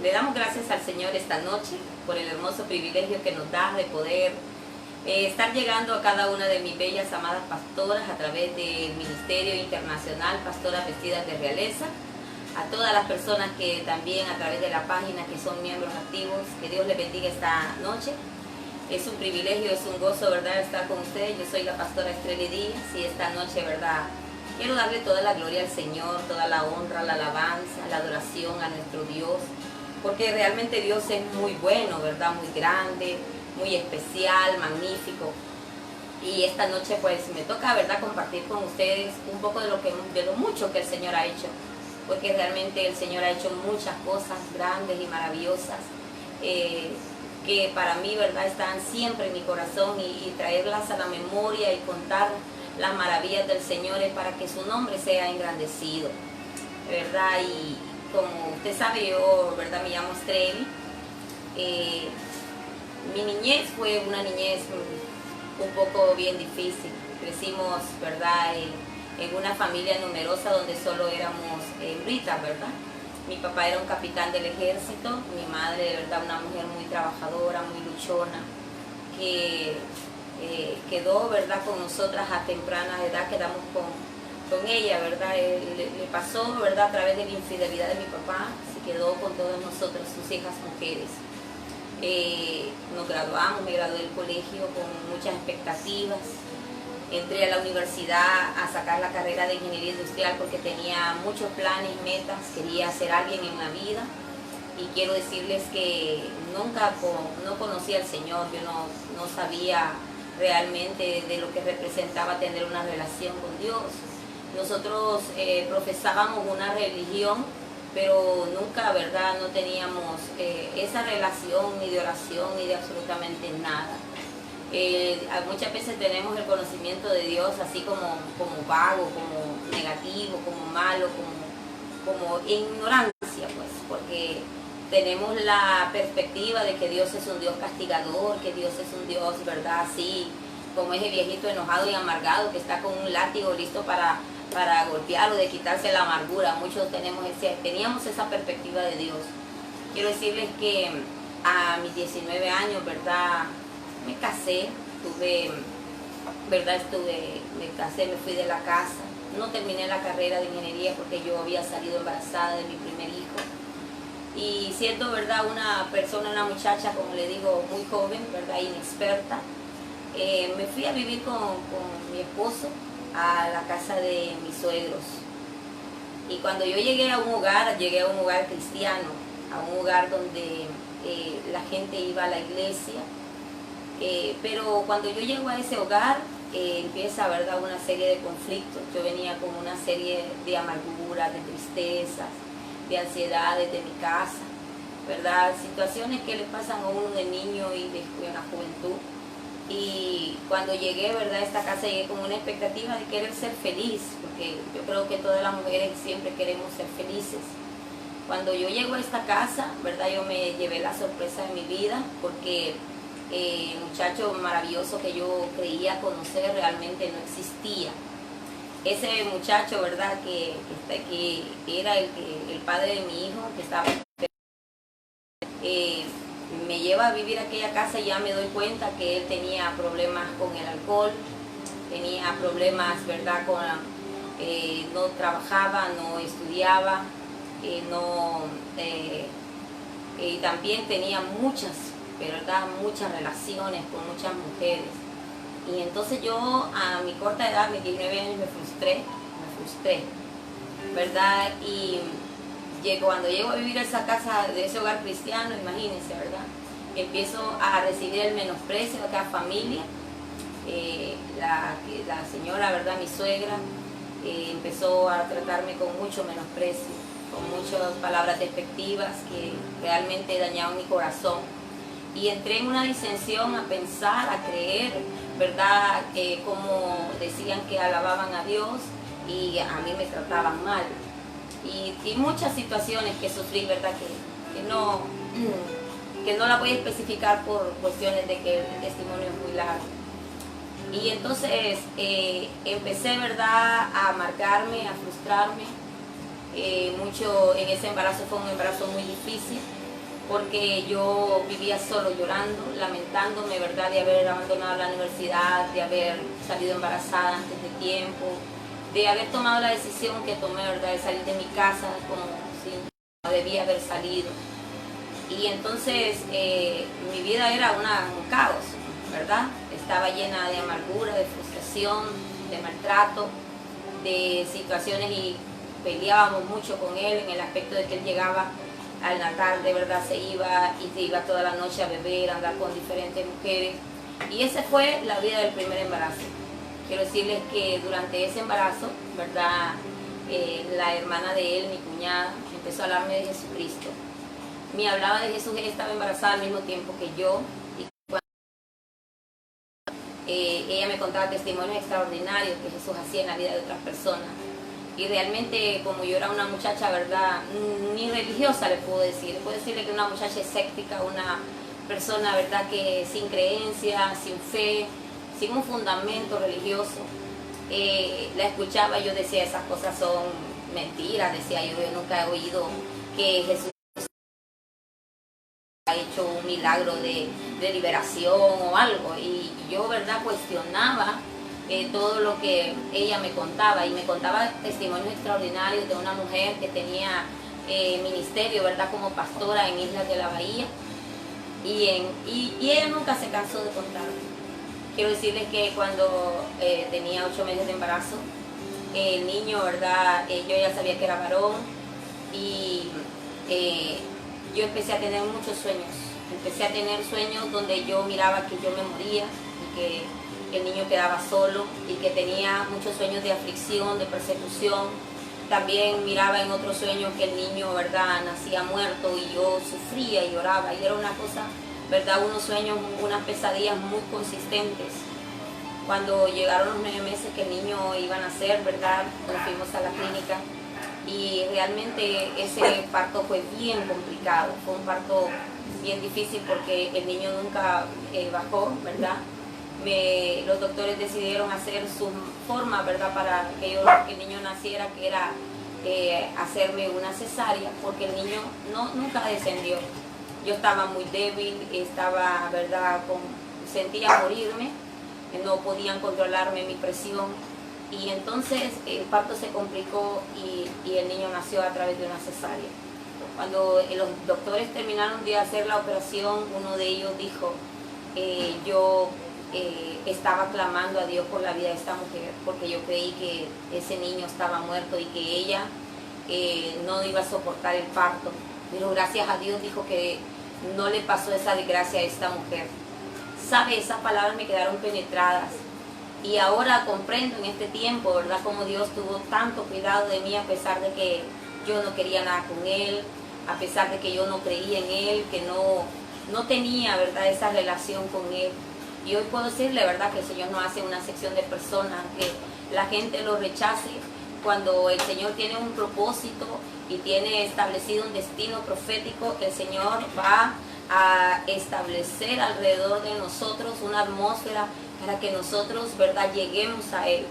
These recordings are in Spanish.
Le damos gracias al Señor esta noche por el hermoso privilegio que nos da de poder estar llegando a cada una de mis bellas amadas pastoras a través del Ministerio Internacional Pastoras Vestidas de Realeza, a todas las personas que también a través de la página que son miembros activos, que Dios les bendiga esta noche. Es un privilegio, es un gozo, ¿verdad?, estar con ustedes. Yo soy la pastora Estrella Díaz y esta noche, ¿verdad?, quiero darle toda la gloria al Señor, toda la honra, la alabanza, la adoración a nuestro Dios, porque realmente Dios es muy bueno, ¿verdad?, muy grande, muy especial, magnífico. Y esta noche pues me toca, ¿verdad?, compartir con ustedes un poco de lo mucho que el Señor ha hecho, porque realmente el Señor ha hecho muchas cosas grandes y maravillosas, que para mí, ¿verdad?, están siempre en mi corazón, y traerlas a la memoria y contar las maravillas del Señor es para que su nombre sea engrandecido, ¿verdad? Y como usted sabe, yo, ¿verdad?, me llamo Estrella. Mi niñez fue una niñez un poco bien difícil. Crecimos, ¿verdad?, en una familia numerosa donde solo éramos hembritas, ¿verdad? Mi papá era un capitán del ejército, mi madre, de verdad, una mujer muy trabajadora, muy luchona, que quedó, ¿verdad?, con nosotras a temprana edad, quedamos con ella, ¿verdad? Le pasó, ¿verdad?, a través de la infidelidad de mi papá, se quedó con todas nosotras, sus hijas mujeres. Nos graduamos, me gradué del colegio con muchas expectativas. Entré a la universidad a sacar la carrera de ingeniería industrial porque tenía muchos planes, metas, quería ser alguien en la vida. Y quiero decirles que nunca no conocía al Señor, yo no sabía realmente de lo que representaba tener una relación con Dios. Nosotros profesábamos una religión, pero nunca, ¿verdad?, no teníamos esa relación ni de oración ni de absolutamente nada. Muchas veces tenemos el conocimiento de Dios así como vago, como negativo, como malo, como ignorancia, pues, porque tenemos la perspectiva de que Dios es un Dios castigador, que Dios es un Dios, ¿verdad?, así como ese viejito enojado y amargado que está con un látigo listo para golpear o de quitarse la amargura. Muchos teníamos esa perspectiva de Dios. Quiero decirles que a mis 19 años, ¿verdad?, me casé, me casé, me fui de la casa. No terminé la carrera de ingeniería porque yo había salido embarazada de mi primer hijo. Y siendo, ¿verdad?, una persona, una muchacha, como le digo, muy joven, ¿verdad?, inexperta, me fui a vivir con mi esposo a la casa de mis suegros. Y cuando yo llegué a un hogar cristiano, a un hogar donde la gente iba a la iglesia, pero cuando yo llego a ese hogar, empieza, ¿verdad?, una serie de conflictos. Yo venía con una serie de amarguras, de tristezas, de ansiedades de mi casa, ¿verdad? Situaciones que le pasan a uno de niño y de la juventud. Y cuando llegué, ¿verdad?, a esta casa, llegué con una expectativa de querer ser feliz, porque yo creo que todas las mujeres siempre queremos ser felices. Cuando yo llego a esta casa, ¿verdad?, yo me llevé la sorpresa de mi vida, porque el muchacho maravilloso que yo creía conocer realmente no existía. Ese muchacho, ¿verdad?, que era el padre de mi hijo, que estaba me lleva a vivir a aquella casa, y ya me doy cuenta que él tenía problemas con el alcohol, tenía problemas, ¿verdad?, no trabajaba, no estudiaba, y también tenía muchas relaciones con muchas mujeres. Y entonces yo, a mi corta edad, a mis 19 años, me frustré, ¿verdad? Y cuando llego a vivir a esa casa, de ese hogar cristiano, imagínense, ¿verdad?, empiezo a recibir el menosprecio de cada familia. La señora, ¿verdad?, mi suegra, empezó a tratarme con mucho menosprecio, con muchas palabras despectivas que realmente dañaban mi corazón. Y entré en una disensión a pensar, a creer, ¿verdad?, como decían que alababan a Dios y a mí me trataban mal. Y muchas situaciones que sufrí, ¿verdad?, que no la voy a especificar por cuestiones de que el testimonio es muy largo. Y entonces empecé, ¿verdad?, a amargarme, a frustrarme mucho. En ese embarazo fue un embarazo muy difícil, porque yo vivía solo llorando, lamentándome, ¿verdad?, de haber abandonado la universidad, de haber salido embarazada antes de tiempo, de haber tomado la decisión que tomé, ¿verdad?, de salir de mi casa como si no debía haber salido. Y entonces mi vida era un caos, ¿verdad? Estaba llena de amargura, de frustración, de maltrato, de situaciones, y peleábamos mucho con él en el aspecto de que él llegaba a la tarde, ¿verdad?, se iba y se iba toda la noche a beber, a andar con diferentes mujeres. Y esa fue la vida del primer embarazo. Quiero decirles que durante ese embarazo, ¿verdad?, la hermana de él, mi cuñada, empezó a hablarme de Jesucristo. Me hablaba de Jesús, ella estaba embarazada al mismo tiempo que yo. Y cuando, ella me contaba testimonios extraordinarios que Jesús hacía en la vida de otras personas. Y realmente, como yo era una muchacha, ¿verdad?, ni religiosa le puedo decirle que una muchacha escéptica, una persona, ¿verdad?, que sin creencia, sin fe, sin un fundamento religioso, la escuchaba y yo decía, esas cosas son mentiras, decía yo nunca he oído que Jesús ha hecho un milagro de liberación o algo. Y yo, ¿verdad?, cuestionaba todo lo que ella me contaba, y me contaba testimonios extraordinarios de una mujer que tenía ministerio, ¿verdad?, como pastora en Islas de la Bahía, y ella nunca se cansó de contarme. Quiero decirles que cuando tenía 8 meses de embarazo, el niño, ¿verdad?, yo ya sabía que era varón, y yo empecé a tener muchos sueños. Empecé a tener sueños donde yo miraba que yo me moría y que el niño quedaba solo, y que tenía muchos sueños de aflicción, de persecución. También miraba en otros sueños que el niño, ¿verdad?, nacía muerto, y yo sufría y lloraba, y era una cosa, ¿verdad?, unos sueños, unas pesadillas muy consistentes. Cuando llegaron los 9 meses que el niño iba a nacer, ¿verdad?, nos fuimos a la clínica, y realmente ese parto fue bien complicado, fue un parto bien difícil porque el niño nunca bajó, ¿verdad? Los doctores decidieron hacer su forma, ¿verdad?, para que el niño naciera, que era hacerme una cesárea, porque el niño nunca descendió. Yo estaba muy débil, estaba, ¿verdad?, sentía morirme, no podían controlarme mi presión, y entonces el parto se complicó y el niño nació a través de una cesárea. Cuando los doctores terminaron de hacer la operación, uno de ellos dijo, yo estaba clamando a Dios por la vida de esta mujer, porque yo creí que ese niño estaba muerto y que ella no iba a soportar el parto. Pero gracias a Dios, dijo, que no le pasó esa desgracia a esta mujer. ¿Sabe? Esas palabras me quedaron penetradas. Y ahora comprendo en este tiempo, ¿verdad?, cómo Dios tuvo tanto cuidado de mí, a pesar de que yo no quería nada con Él, a pesar de que yo no creía en Él, que no tenía, ¿verdad?, esa relación con Él. Y hoy puedo decirle, ¿verdad?, que el Señor no hace una sección de personas, que la gente lo rechace. Cuando el Señor tiene un propósito y tiene establecido un destino profético, el Señor va a establecer alrededor de nosotros una atmósfera para que nosotros, ¿verdad?, lleguemos a Él.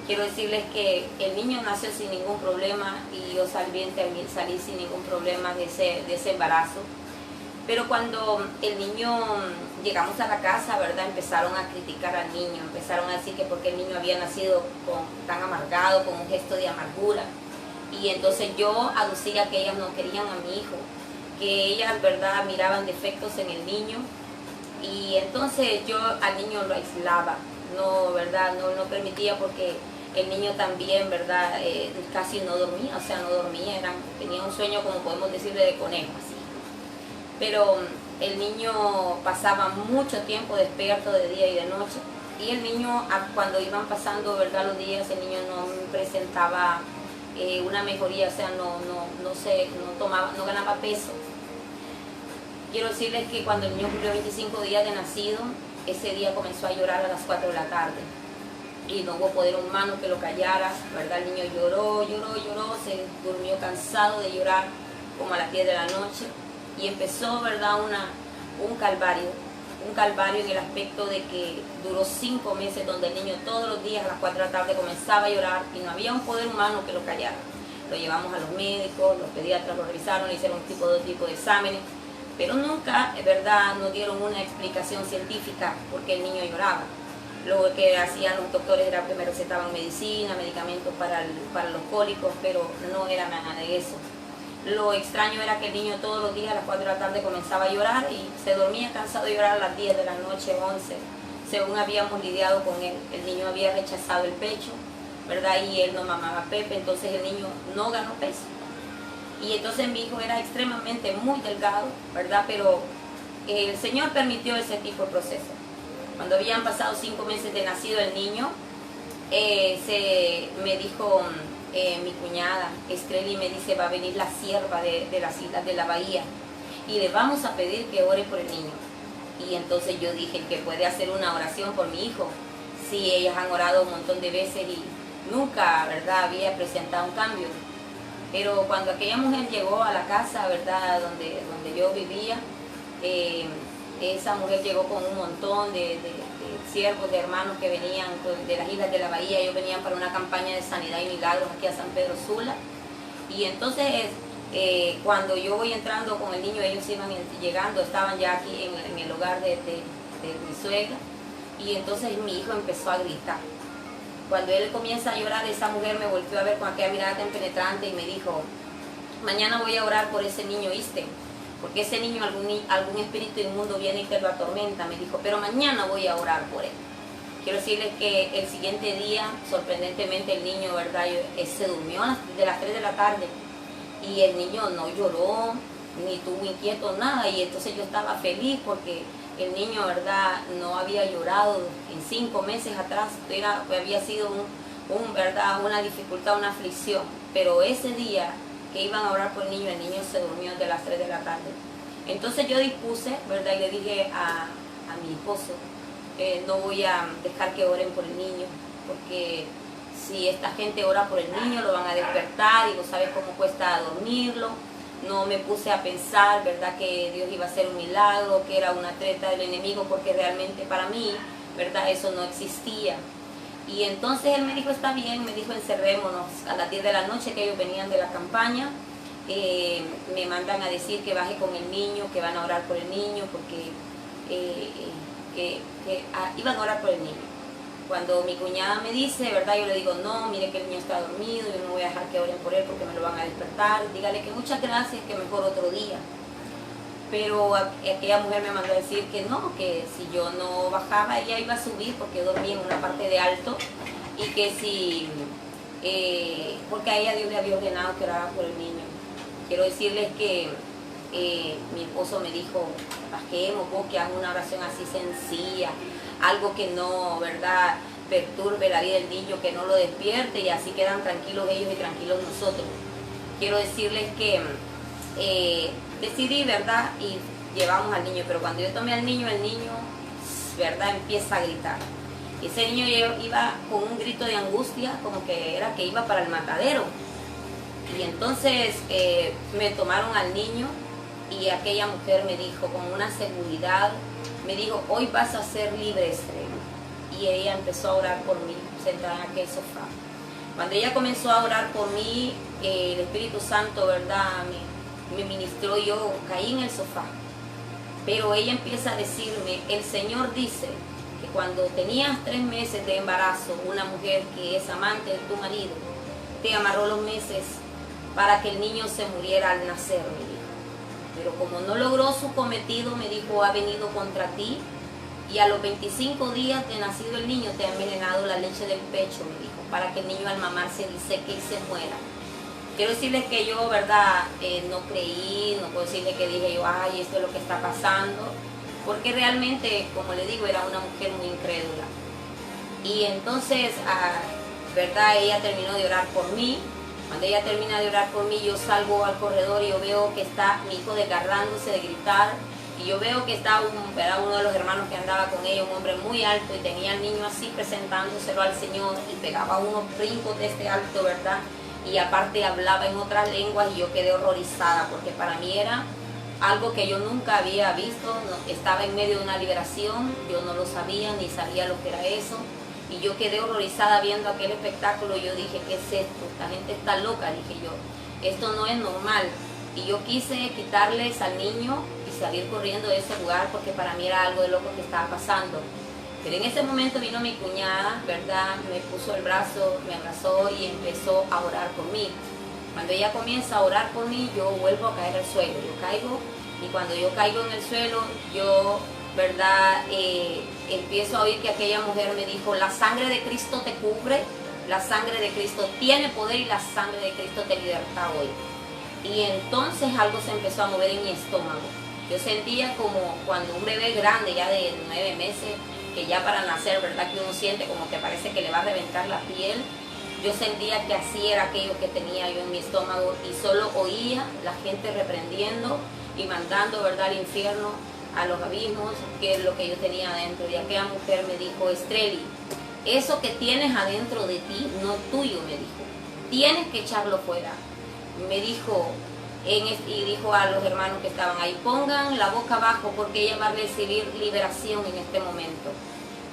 Quiero decirles que el niño nació sin ningún problema, y yo también salí sin ningún problema de ese embarazo. Pero cuando el niño, llegamos a la casa, ¿verdad?, empezaron a criticar al niño, empezaron a decir que porque el niño había nacido tan amargado, con un gesto de amargura. Y entonces yo aducía que ellas no querían a mi hijo, que ellas, ¿verdad?, miraban defectos en el niño. Y entonces yo al niño lo aislaba, ¿verdad?, no permitía, porque el niño también, ¿verdad?, casi no dormía, no dormía, tenía un sueño, como podemos decirle, de conejo, así. Pero el niño pasaba mucho tiempo despierto de día y de noche, y el niño, cuando iban pasando, ¿verdad?, los días, el niño no presentaba una mejoría, no ganaba peso. Quiero decirles que cuando el niño cumplió 25 días de nacido, ese día comenzó a llorar a las 4 de la tarde. Y no hubo poder humano que lo callara, ¿verdad? El niño lloró, se durmió cansado de llorar como a las 10 de la noche. Y empezó, ¿verdad?, un calvario en el aspecto de que duró 5 meses, donde el niño todos los días a las 4 de la tarde comenzaba a llorar y no había un poder humano que lo callara. Lo llevamos a los médicos, los pediatras lo revisaron, le hicieron todo tipo de exámenes, pero nunca, es verdad, nos dieron una explicación científica por qué el niño lloraba. Lo que hacían los doctores era primero recetaban medicina, medicamentos para los cólicos, pero no era nada de eso. Lo extraño era que el niño todos los días a las 4 de la tarde comenzaba a llorar y se dormía cansado de llorar a las 10 de la noche, 11, según habíamos lidiado con él. El niño había rechazado el pecho, ¿verdad? Y él no mamaba pepe, entonces el niño no ganó peso. Y entonces mi hijo era extremadamente muy delgado, ¿verdad? Pero el Señor permitió ese tipo de proceso. Cuando habían pasado 5 meses de nacido el niño, me dijo mi cuñada, Estrella, me dice, va a venir la sierva de las islas de la bahía y le vamos a pedir que ore por el niño. Y entonces yo dije, que puede hacer una oración por mi hijo. Sí, ellas han orado un montón de veces y nunca, ¿verdad?, había presentado un cambio. Pero cuando aquella mujer llegó a la casa, ¿verdad?, donde yo vivía, esa mujer llegó con un montón de siervos, de hermanos que venían de las islas de la bahía. Ellos venían para una campaña de sanidad y milagros aquí a San Pedro Sula. Y entonces cuando yo voy entrando con el niño, ellos iban llegando, estaban ya aquí en el hogar de mi suegra. Y entonces mi hijo empezó a gritar. Cuando él comienza a llorar, esa mujer me volvió a ver con aquella mirada tan penetrante y me dijo, mañana voy a orar por ese niño, ¿viste? Porque ese niño, algún espíritu inmundo viene y te lo atormenta. Me dijo, pero mañana voy a orar por él. Quiero decirles que el siguiente día, sorprendentemente, el niño, ¿verdad?, se durmió de las 3 de la tarde. Y el niño no lloró, ni tuvo inquieto, nada. Y entonces yo estaba feliz porque el niño, ¿verdad?, no había llorado en 5 meses atrás. Había sido ¿verdad?, una dificultad, una aflicción. Pero ese día que iban a orar por el niño se durmió de las 3 de la tarde. Entonces yo dispuse, ¿verdad?, y le dije a mi esposo, no voy a dejar que oren por el niño, porque si esta gente ora por el niño, lo van a despertar y vos sabes cómo cuesta dormirlo. No me puse a pensar, ¿verdad?, que Dios iba a hacer un milagro, que era una treta del enemigo, porque realmente para mí, ¿verdad?, eso no existía. Y entonces él me dijo, está bien, me dijo, encerrémonos. A las 10 de la noche que ellos venían de la campaña, me mandan a decir que baje con el niño, que van a orar por el niño, porque iban a orar por el niño. Cuando mi cuñada me dice, ¿verdad?, yo le digo, no, mire que el niño está dormido, yo no voy a dejar que oren por él porque me lo van a despertar. Dígale que muchas gracias, que mejor otro día. Pero aquella mujer me mandó a decir que no, que si yo no bajaba, ella iba a subir porque dormía en una parte de alto y que si, porque a ella Dios le había ordenado que orara por el niño. Quiero decirles que mi esposo me dijo, bajemos, vos que hagas una oración así sencilla, algo que no, ¿verdad?, perturbe la vida del niño, que no lo despierte, y así quedan tranquilos ellos y tranquilos nosotros. Quiero decirles que decidí, ¿verdad?, y llevamos al niño, pero cuando yo tomé al niño, el niño, ¿verdad?, empieza a gritar. Ese niño iba con un grito de angustia, como que era que iba para el matadero. Y entonces me tomaron al niño y aquella mujer me dijo con una seguridad, me dijo, hoy vas a ser libre, Estrella. Y ella empezó a orar por mí, sentada en aquel sofá. Cuando ella comenzó a orar por mí, el Espíritu Santo, ¿verdad?, me ministró y yo caí en el sofá. Pero ella empieza a decirme, el Señor dice que cuando tenías 3 meses de embarazo, una mujer que es amante de tu marido, te amarró los meses para que el niño se muriera al nacer, me dijo. Pero como no logró su cometido, me dijo, ha venido contra ti y a los 25 días de nacido el niño te ha envenenado la leche del pecho, me dijo, para que el niño al mamar se diseque y se muera. Quiero decirles que yo, ¿verdad?, no creí, no puedo decirles que dije yo, ay, esto es lo que está pasando, porque realmente, como le digo, era una mujer muy incrédula. Y entonces, ¿verdad?, ella terminó de orar por mí. Cuando ella termina de orar por mí, yo salgo al corredor y yo veo que está mi hijo desgarrándose de gritar. Y yo veo que está uno de los hermanos que andaba con ella, un hombre muy alto, y tenía al niño así presentándoselo al Señor y pegaba unos brincos de este alto, ¿verdad? Y aparte hablaba en otras lenguas y yo quedé horrorizada porque para mí era algo que yo nunca había visto. Estaba en medio de una liberación, yo no lo sabía ni sabía lo que era eso. Y yo quedé horrorizada viendo aquel espectáculo. Yo dije, ¿qué es esto? Esta gente está loca, dije yo. Esto no es normal. Y yo quise quitarles al niño y salir corriendo de ese lugar porque para mí era algo de loco que estaba pasando. Pero en ese momento vino mi cuñada, ¿verdad? Me puso el brazo, me abrazó y empezó a orar por mí. Cuando ella comienza a orar por mí, yo vuelvo a caer al suelo. Yo caigo y cuando yo caigo en el suelo, yo, ¿verdad? Empiezo a oír que aquella mujer me dijo, la sangre de Cristo te cubre, la sangre de Cristo tiene poder y la sangre de Cristo te liberta hoy. Y entonces algo se empezó a mover en mi estómago. Yo sentía como cuando un bebé grande, ya de 9 meses, que ya para nacer, ¿verdad? Que uno siente como que parece que le va a reventar la piel. Yo sentía que así era aquello que tenía yo en mi estómago y solo oía la gente reprendiendo y mandando, ¿verdad?, al infierno, a los abismos, que es lo que yo tenía adentro. Y aquella mujer me dijo, Estreli, eso que tienes adentro de ti no es tuyo, me dijo. Tienes que echarlo fuera. Me dijo, y dijo a los hermanos que estaban ahí, pongan la boca abajo porque ella va a recibir liberación en este momento.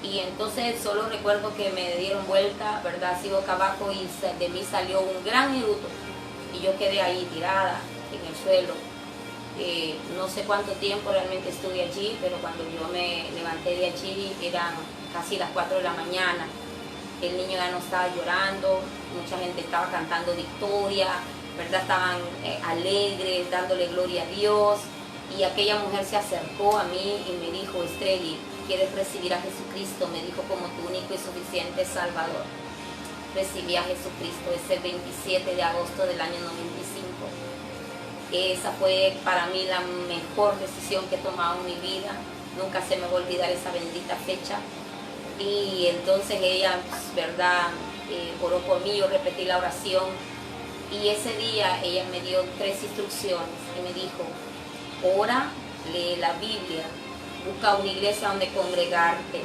Y entonces solo recuerdo que me dieron vuelta, ¿verdad?, así boca abajo y de mí salió un gran eruto. Y yo quedé ahí tirada en el suelo. No sé cuánto tiempo realmente estuve allí, pero cuando yo me levanté de allí eran casi las 4 de la mañana. El niño ya no estaba llorando, mucha gente estaba cantando victoria, ¿verdad? Estaban alegres, dándole gloria a Dios. Y aquella mujer se acercó a mí y me dijo, Estreli, ¿quieres recibir a Jesucristo? Me dijo, como tu único y suficiente Salvador. Recibí a Jesucristo ese 27 de agosto del año 95. Esa fue para mí la mejor decisión que he tomado en mi vida. Nunca se me va a olvidar esa bendita fecha. Y entonces ella, ¿verdad?, oró por mí, yo repetí la oración. Y ese día ella me dio 3 instrucciones y me dijo, ora, lee la Biblia, busca una iglesia donde congregarte,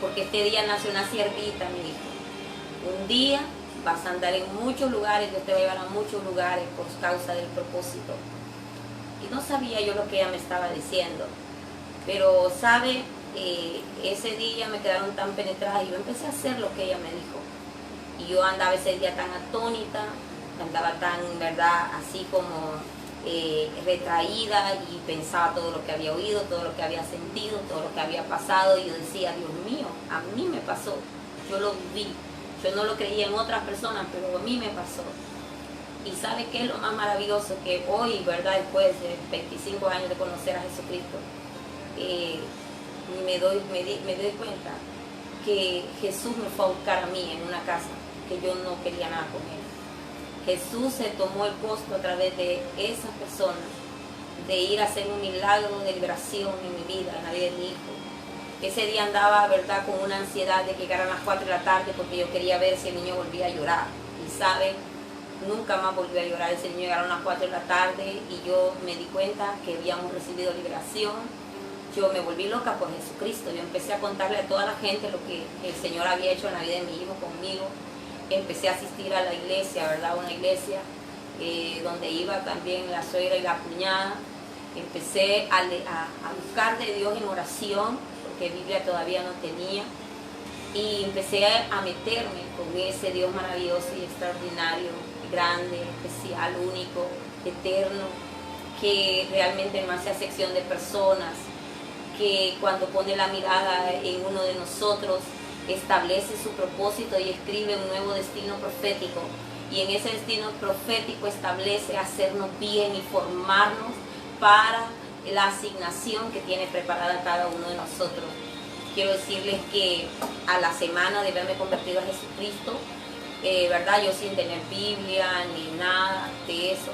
porque este día nació una siervita, me dijo. Un día vas a andar en muchos lugares, Dios te va a llevar a muchos lugares por causa del propósito. Y no sabía yo lo que ella me estaba diciendo, pero sabe, ese día me quedaron tan penetradas y yo empecé a hacer lo que ella me dijo. Y yo andaba ese día tan atónita, andaba tan, ¿verdad?, así como retraída y pensaba todo lo que había oído, todo lo que había sentido, todo lo que había pasado. Y yo decía, Dios mío, a mí me pasó, yo lo viví. Yo no lo creía en otras personas, pero a mí me pasó. Y ¿sabe qué es lo más maravilloso? Que hoy, ¿verdad?, después de 25 años de conocer a Jesucristo, me doy cuenta que Jesús me fue a buscar a mí en una casa que yo no quería nada con él. Jesús se tomó el costo a través de esas personas de ir a hacer un milagro de liberación en mi vida, en la vida de mi hijo. Ese día andaba, ¿verdad?, con una ansiedad de que llegaran las 4 de la tarde porque yo quería ver si el niño volvía a llorar. Y saben, nunca más volvió a llorar. Ese niño llegaron a las 4 de la tarde y yo me di cuenta que habíamos recibido liberación. Yo me volví loca por Jesucristo. Yo empecé a contarle a toda la gente lo que el Señor había hecho en la vida de mi hijo conmigo. Empecé a asistir a la iglesia, ¿verdad?, una iglesia donde iba también la suegra y la cuñada. Empecé a buscar de Dios en oración, que Biblia todavía no tenía, y empecé a meterme con ese Dios maravilloso y extraordinario, grande, especial, único, eterno, que realmente no hace acepción de personas, que cuando pone la mirada en uno de nosotros, establece su propósito y escribe un nuevo destino profético, y en ese destino profético establece hacernos bien y formarnos para la asignación que tiene preparada cada uno de nosotros. Quiero decirles que a la semana de haberme convertido a Jesucristo, ¿verdad?, yo sin tener Biblia ni nada de eso,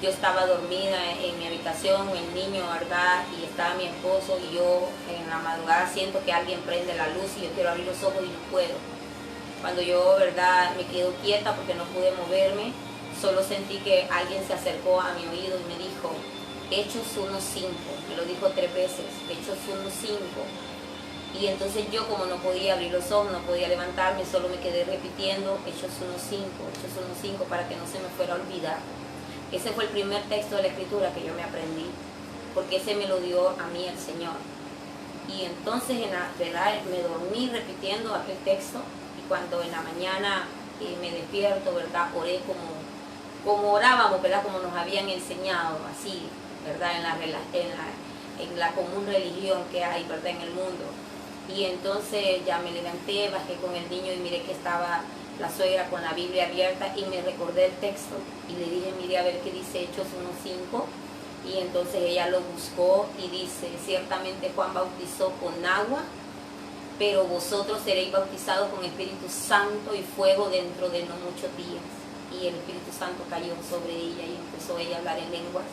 yo estaba dormida en mi habitación, el niño, ¿verdad?, y estaba mi esposo, y yo en la madrugada siento que alguien prende la luz y yo quiero abrir los ojos y no puedo. Cuando yo, ¿verdad?, me quedo quieta porque no pude moverme, solo sentí que alguien se acercó a mi oído y me dijo, Hechos 1:5, me lo dijo 3 veces, Hechos 1:5. Y entonces yo, como no podía abrir los ojos, no podía levantarme, solo me quedé repitiendo Hechos 1:5, Hechos 1:5, para que no se me fuera a olvidar. Ese fue el primer texto de la Escritura que yo me aprendí, porque ese me lo dio a mí el Señor. Y entonces, en la verdad, me dormí repitiendo aquel texto, y cuando en la mañana me despierto, ¿verdad?, oré como como orábamos, ¿verdad? Como nos habían enseñado, así, ¿verdad? En la común religión que hay, ¿verdad? En el mundo. Y entonces ya me levanté, bajé con el niño y miré que estaba la suegra con la Biblia abierta y me recordé el texto y le dije, mire a ver qué dice Hechos 1:5. Y entonces ella lo buscó y dice, ciertamente Juan bautizó con agua, pero vosotros seréis bautizados con Espíritu Santo y fuego dentro de no muchos días. Y el Espíritu Santo cayó sobre ella y empezó ella a hablar en lenguas.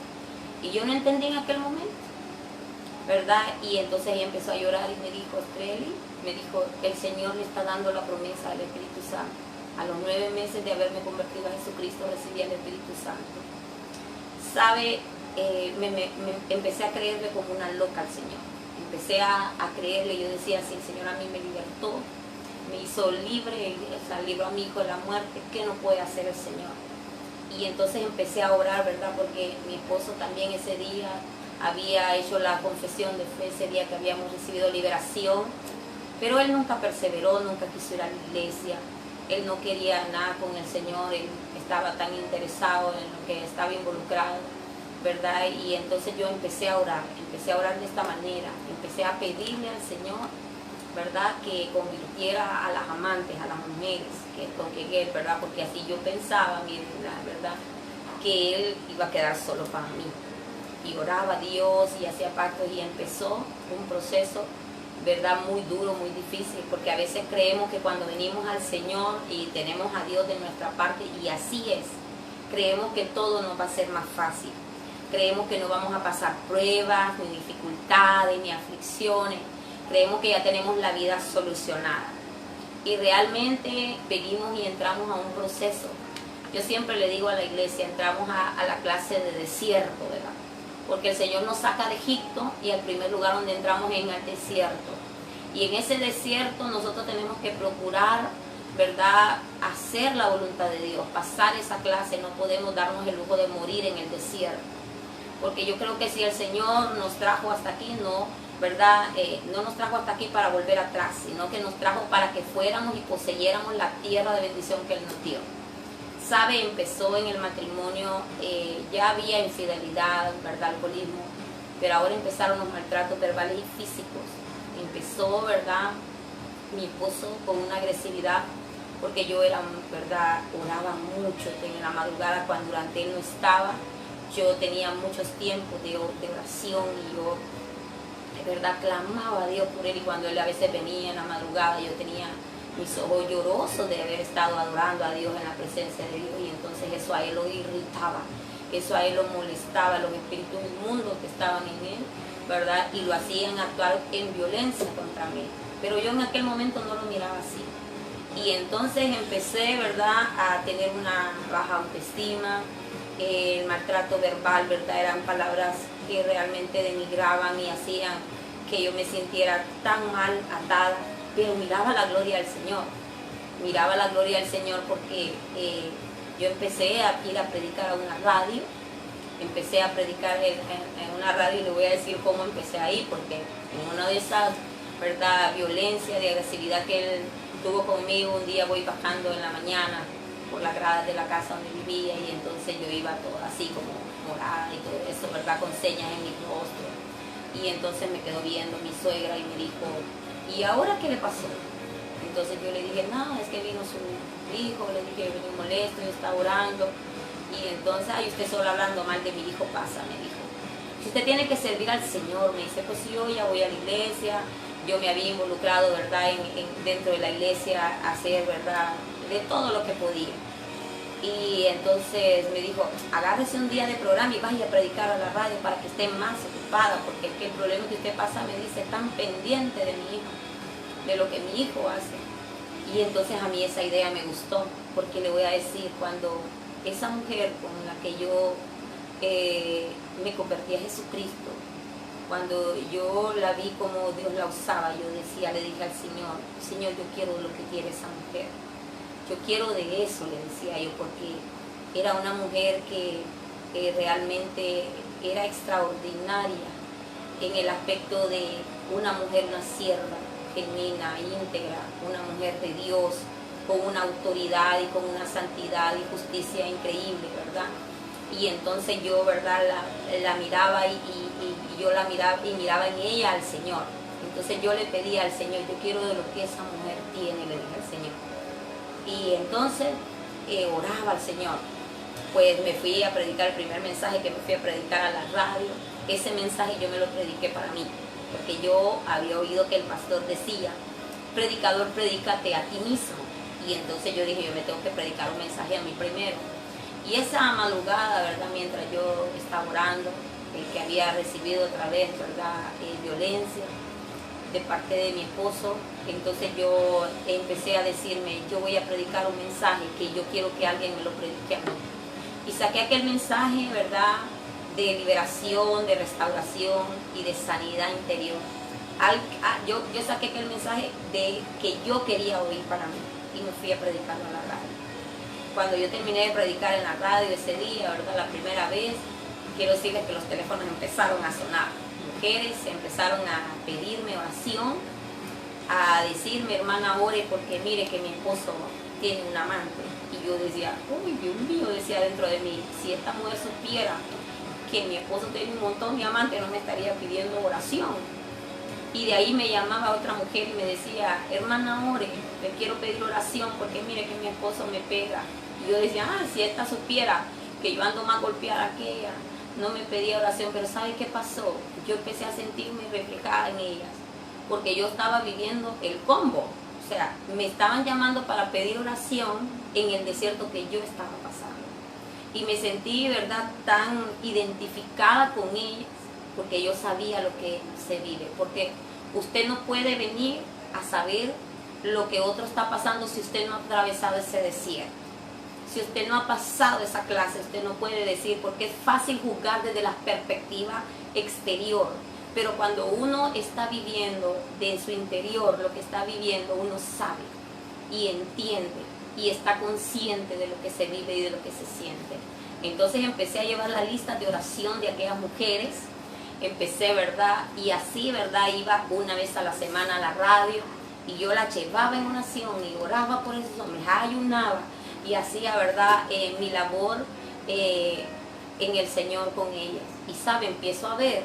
Y yo no entendí en aquel momento, ¿verdad? Y entonces ella empezó a llorar y me dijo, Estreli, me dijo, el Señor le está dando la promesa del Espíritu Santo. A los 9 meses de haberme convertido a Jesucristo recibí el Espíritu Santo. ¿Sabe? Me empecé a creerle como una loca al Señor. Empecé a creerle, yo decía, si el Señor a mí me libertó, me hizo libre, o sea, libró a mi hijo de la muerte, ¿qué no puede hacer el Señor? Y entonces empecé a orar, ¿verdad? Porque mi esposo también ese día había hecho la confesión de fe, ese día que habíamos recibido liberación, pero él nunca perseveró, nunca quiso ir a la iglesia, él no quería nada con el Señor, él estaba tan interesado en lo que estaba involucrado, ¿verdad? Y entonces yo empecé a orar de esta manera, empecé a pedirle al Señor, ¿verdad? Que convirtiera a las amantes, a las mujeres con que él, ¿verdad? Porque así yo pensaba, miren, ¿verdad? Que él iba a quedar solo para mí. Y oraba a Dios y hacía pactos y empezó un proceso, ¿verdad? Muy duro, muy difícil, porque a veces creemos que cuando venimos al Señor y tenemos a Dios de nuestra parte, y así es, creemos que todo nos va a ser más fácil. Creemos que no vamos a pasar pruebas, ni dificultades, ni aflicciones. Creemos que ya tenemos la vida solucionada. Y realmente venimos y entramos a un proceso. Yo siempre le digo a la iglesia, entramos a la clase de desierto, ¿verdad? Porque el Señor nos saca de Egipto y el primer lugar donde entramos es en el desierto. Y en ese desierto nosotros tenemos que procurar, ¿verdad?, hacer la voluntad de Dios, pasar esa clase. No podemos darnos el lujo de morir en el desierto. Porque yo creo que si el Señor nos trajo hasta aquí, no, ¿verdad? No nos trajo hasta aquí para volver atrás, sino que nos trajo para que fuéramos y poseyéramos la tierra de bendición que Él nos dio. ¿Sabe? Empezó en el matrimonio, ya había infidelidad, ¿verdad? Alcoholismo, pero ahora empezaron los maltratos verbales y físicos. Empezó, ¿verdad?, mi esposo con una agresividad, porque yo era, ¿verdad?, oraba mucho en la madrugada cuando durante él no estaba. Yo tenía muchos tiempos de oración y yo, de verdad, clamaba a Dios por él. Y cuando él a veces venía en la madrugada, yo tenía mis ojos llorosos de haber estado adorando a Dios en la presencia de Dios. Y entonces eso a él lo irritaba, eso a él lo molestaba, los espíritus inmundos que estaban en él, ¿verdad? Y lo hacían actuar en violencia contra mí. Pero yo en aquel momento no lo miraba así. Y entonces empecé, ¿verdad?, a tener una baja autoestima. El maltrato verbal, ¿verdad?, eran palabras que realmente denigraban y hacían que yo me sintiera tan mal atada, pero miraba la gloria del Señor, miraba la gloria del Señor porque yo empecé a ir a predicar a una radio, empecé a predicar en una radio y le voy a decir cómo empecé ahí, porque en una de esas, ¿verdad?, violencia, de agresividad que él tuvo conmigo, un día voy bajando en la mañana por las gradas de la casa donde vivía y entonces yo iba toda así como morada y todo eso, ¿verdad?, con señas en mi rostro. Y entonces me quedó viendo mi suegra y me dijo, ¿y ahora qué le pasó? Entonces yo le dije, no, es que vino su hijo, le dije, vino molesto, yo estaba orando. Y entonces, ay, usted solo hablando mal de mi hijo pasa, me dijo. Si usted tiene que servir al Señor, me dice, pues yo ya voy a la iglesia, yo me había involucrado, ¿verdad?, dentro de la iglesia a hacer, ¿verdad?, de todo lo que podía. Y entonces me dijo, agárrese un día de programa y vaya a predicar a la radio para que esté más ocupada, porque es que el problema que usted pasa, me dice, tan pendiente de mi hijo, de lo que mi hijo hace. Y entonces a mí esa idea me gustó, porque le voy a decir, cuando esa mujer con la que yo me convertí a Jesucristo, cuando yo la vi como Dios la usaba, yo decía, le dije al Señor, Señor, yo quiero lo que quiere esa mujer. Yo quiero de eso, le decía yo, porque era una mujer que realmente era extraordinaria en el aspecto de una mujer, una sierva, genuina, íntegra, una mujer de Dios, con una autoridad y con una santidad y justicia increíble, ¿verdad? Y entonces yo, ¿verdad? La miraba y yo la miraba y miraba en ella al Señor. Entonces yo le pedía al Señor, yo quiero de lo que esa mujer tiene, le dije al Señor. Y entonces oraba al Señor. Pues me fui a predicar el primer mensaje que me fui a predicar a la radio. Ese mensaje yo me lo prediqué para mí, porque yo había oído que el pastor decía, predicador, predícate a ti mismo. Y entonces yo dije, yo me tengo que predicar un mensaje a mí primero. Y esa madrugada, ¿verdad? Mientras yo estaba orando, que había recibido otra vez, ¿verdad? Violencia de parte de mi esposo, entonces yo empecé a decirme, yo voy a predicar un mensaje que yo quiero que alguien me lo predique a mí. Y saqué aquel mensaje, ¿verdad? De liberación, de restauración y de sanidad interior. Yo saqué aquel mensaje de que yo quería oír para mí y me fui a predicarlo a la radio. Cuando yo terminé de predicar en la radio ese día, ¿verdad? La primera vez, quiero decirles que los teléfonos empezaron a sonar. Mujeres empezaron a pedirme oración, a decirme, hermana, ore porque mire que mi esposo tiene un amante. Y yo decía, uy, Dios mío, decía dentro de mí, si esta mujer supiera que mi esposo tiene un montón de amantes, no me estaría pidiendo oración. Y de ahí me llamaba otra mujer y me decía, hermana, ore, le quiero pedir oración porque mire que mi esposo me pega. Y yo decía, si esta supiera que yo ando más golpeada que ella, no me pedía oración. Pero ¿sabe qué pasó? Yo empecé a sentirme reflejada en ellas, porque yo estaba viviendo el combo. O sea, me estaban llamando para pedir oración en el desierto que yo estaba pasando. Y me sentí, ¿verdad?, tan identificada con ellas, porque yo sabía lo que se vive. Porque usted no puede venir a saber lo que otro está pasando si usted no ha atravesado ese desierto. Si usted no ha pasado esa clase, usted no puede decir, porque es fácil juzgar desde la perspectiva exterior. Pero cuando uno está viviendo de su interior lo que está viviendo, uno sabe y entiende y está consciente de lo que se vive y de lo que se siente. Entonces empecé a llevar la lista de oración de aquellas mujeres. Empecé, ¿verdad? Y así, ¿verdad? Iba una vez a la semana a la radio y yo la llevaba en oración y oraba por esos hombres, ayunaba y hacía, ¿verdad? Mi labor en el Señor con ellas. Y sabe, empiezo a ver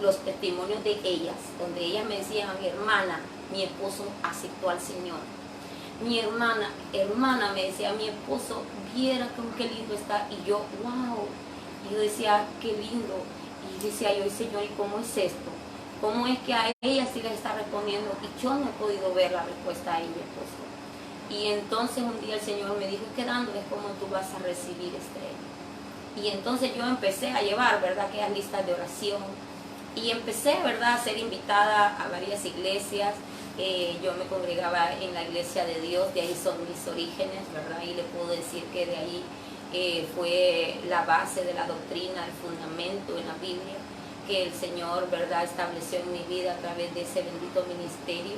los testimonios de ellas, donde ellas me decían, mi hermana, mi esposo aceptó al Señor. Mi hermana me decía, mi esposo, viera qué lindo está. Y yo, wow. Y yo decía, qué lindo. Y decía yo, Señor, ¿y cómo es esto? ¿Cómo es que a ella sí les está respondiendo? Y yo no he podido ver la respuesta a mi esposo. Y entonces un día el Señor me dijo, es que dándoles como tú vas a recibir, Estrella. Y entonces yo empecé a llevar, ¿verdad?, aquellas listas de oración. Y empecé, ¿verdad?, a ser invitada a varias iglesias. Yo me congregaba en la Iglesia de Dios, de ahí son mis orígenes, ¿verdad? Y le puedo decir que de ahí fue la base de la doctrina, el fundamento en la Biblia, que el Señor, ¿verdad?, estableció en mi vida a través de ese bendito ministerio.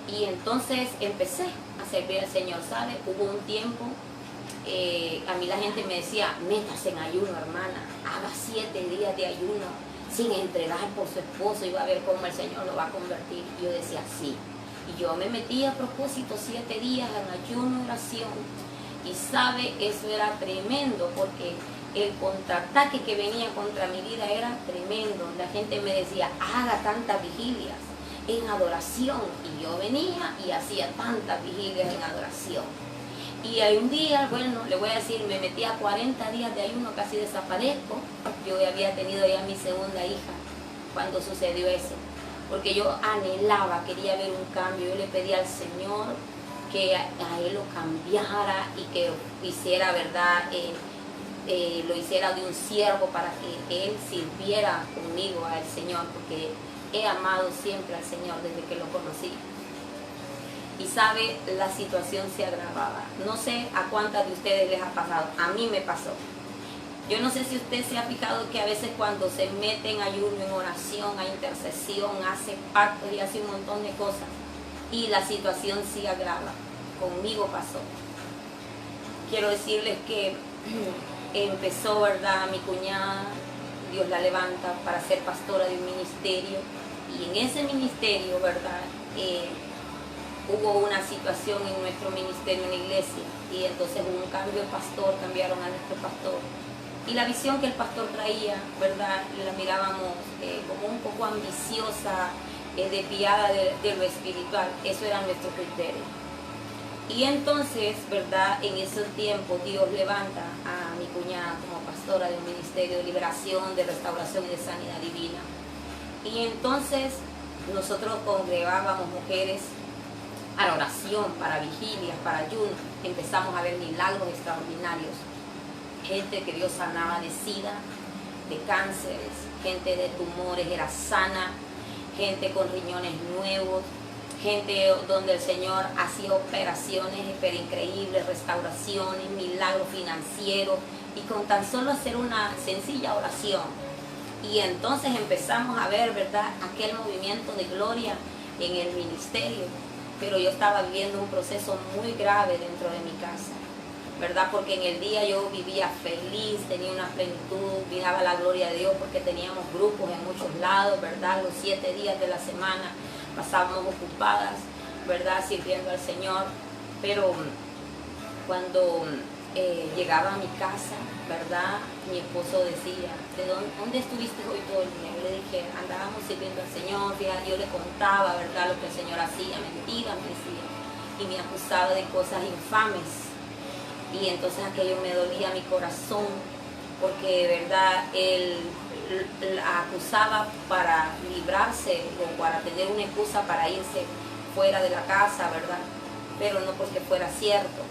Y entonces empecé a servir al Señor, ¿sabe? Hubo un tiempo, a mí la gente me decía, métase en ayuno, hermana, haga 7 días de ayuno, sin entregar por su esposo, y va a ver cómo el Señor lo va a convertir. Y yo decía, sí. Y yo me metí a propósito 7 días en ayuno, oración. Y sabe, eso era tremendo, porque el contraataque que venía contra mi vida era tremendo. La gente me decía, haga tantas vigilias en adoración. Y yo venía y hacía tantas vigilias en adoración. Y hay un día, bueno, le voy a decir, me metí a 40 días de ayuno, casi desaparezco. Yo había tenido ya mi segunda hija cuando sucedió eso. Porque yo anhelaba, quería ver un cambio. Yo le pedí al Señor que a él lo cambiara y que hiciera, ¿verdad?, lo hiciera de un siervo para que él sirviera conmigo al Señor, porque he amado siempre al Señor desde que lo conocí. Y sabe, la situación se agravaba. No sé a cuántas de ustedes les ha pasado. A mí me pasó. Yo no sé si usted se ha fijado que a veces cuando se mete en ayuno, en oración, a intercesión, hace pactos y hace un montón de cosas, y la situación se agrava. Conmigo pasó. Quiero decirles que empezó, ¿verdad?, mi cuñada, Dios la levanta para ser pastora de un ministerio. Y en ese ministerio, ¿verdad?, hubo una situación en nuestro ministerio en la iglesia y entonces hubo un cambio de pastor, cambiaron a nuestro pastor. Y la visión que el pastor traía, ¿verdad? La mirábamos como un poco ambiciosa, desviada de lo espiritual. Eso era nuestro criterio. Y entonces, ¿verdad? En ese tiempo Dios levanta a mi cuñada como pastora del ministerio de liberación, de restauración y de sanidad divina. Y entonces nosotros congregábamos mujeres a la oración, para vigilias, para ayunos. Empezamos a ver milagros extraordinarios. Gente que Dios sanaba de sida, de cánceres, gente de tumores era sana, gente con riñones nuevos, gente donde el Señor hacía operaciones pero increíbles, restauraciones, milagros financieros, y con tan solo hacer una sencilla oración. Y entonces empezamos a ver, ¿verdad?, aquel movimiento de gloria en el ministerio. Pero yo estaba viviendo un proceso muy grave dentro de mi casa, ¿verdad? Porque en el día yo vivía feliz, tenía una plenitud, miraba la gloria de Dios porque teníamos grupos en muchos lados, ¿verdad? Los 7 días de la semana pasábamos ocupadas, ¿verdad? Sirviendo al Señor. Pero cuando llegaba a mi casa, ¿verdad? Mi esposo decía, ¿dónde estuviste hoy todo el día? Yo le dije, andábamos sirviendo al Señor, yo le contaba, ¿verdad?, lo que el Señor hacía, mentiras me decía, y me acusaba de cosas infames. Y entonces aquello me dolía mi corazón, porque, ¿verdad?, él la acusaba para librarse o para tener una excusa para irse fuera de la casa, ¿verdad? Pero no porque fuera cierto.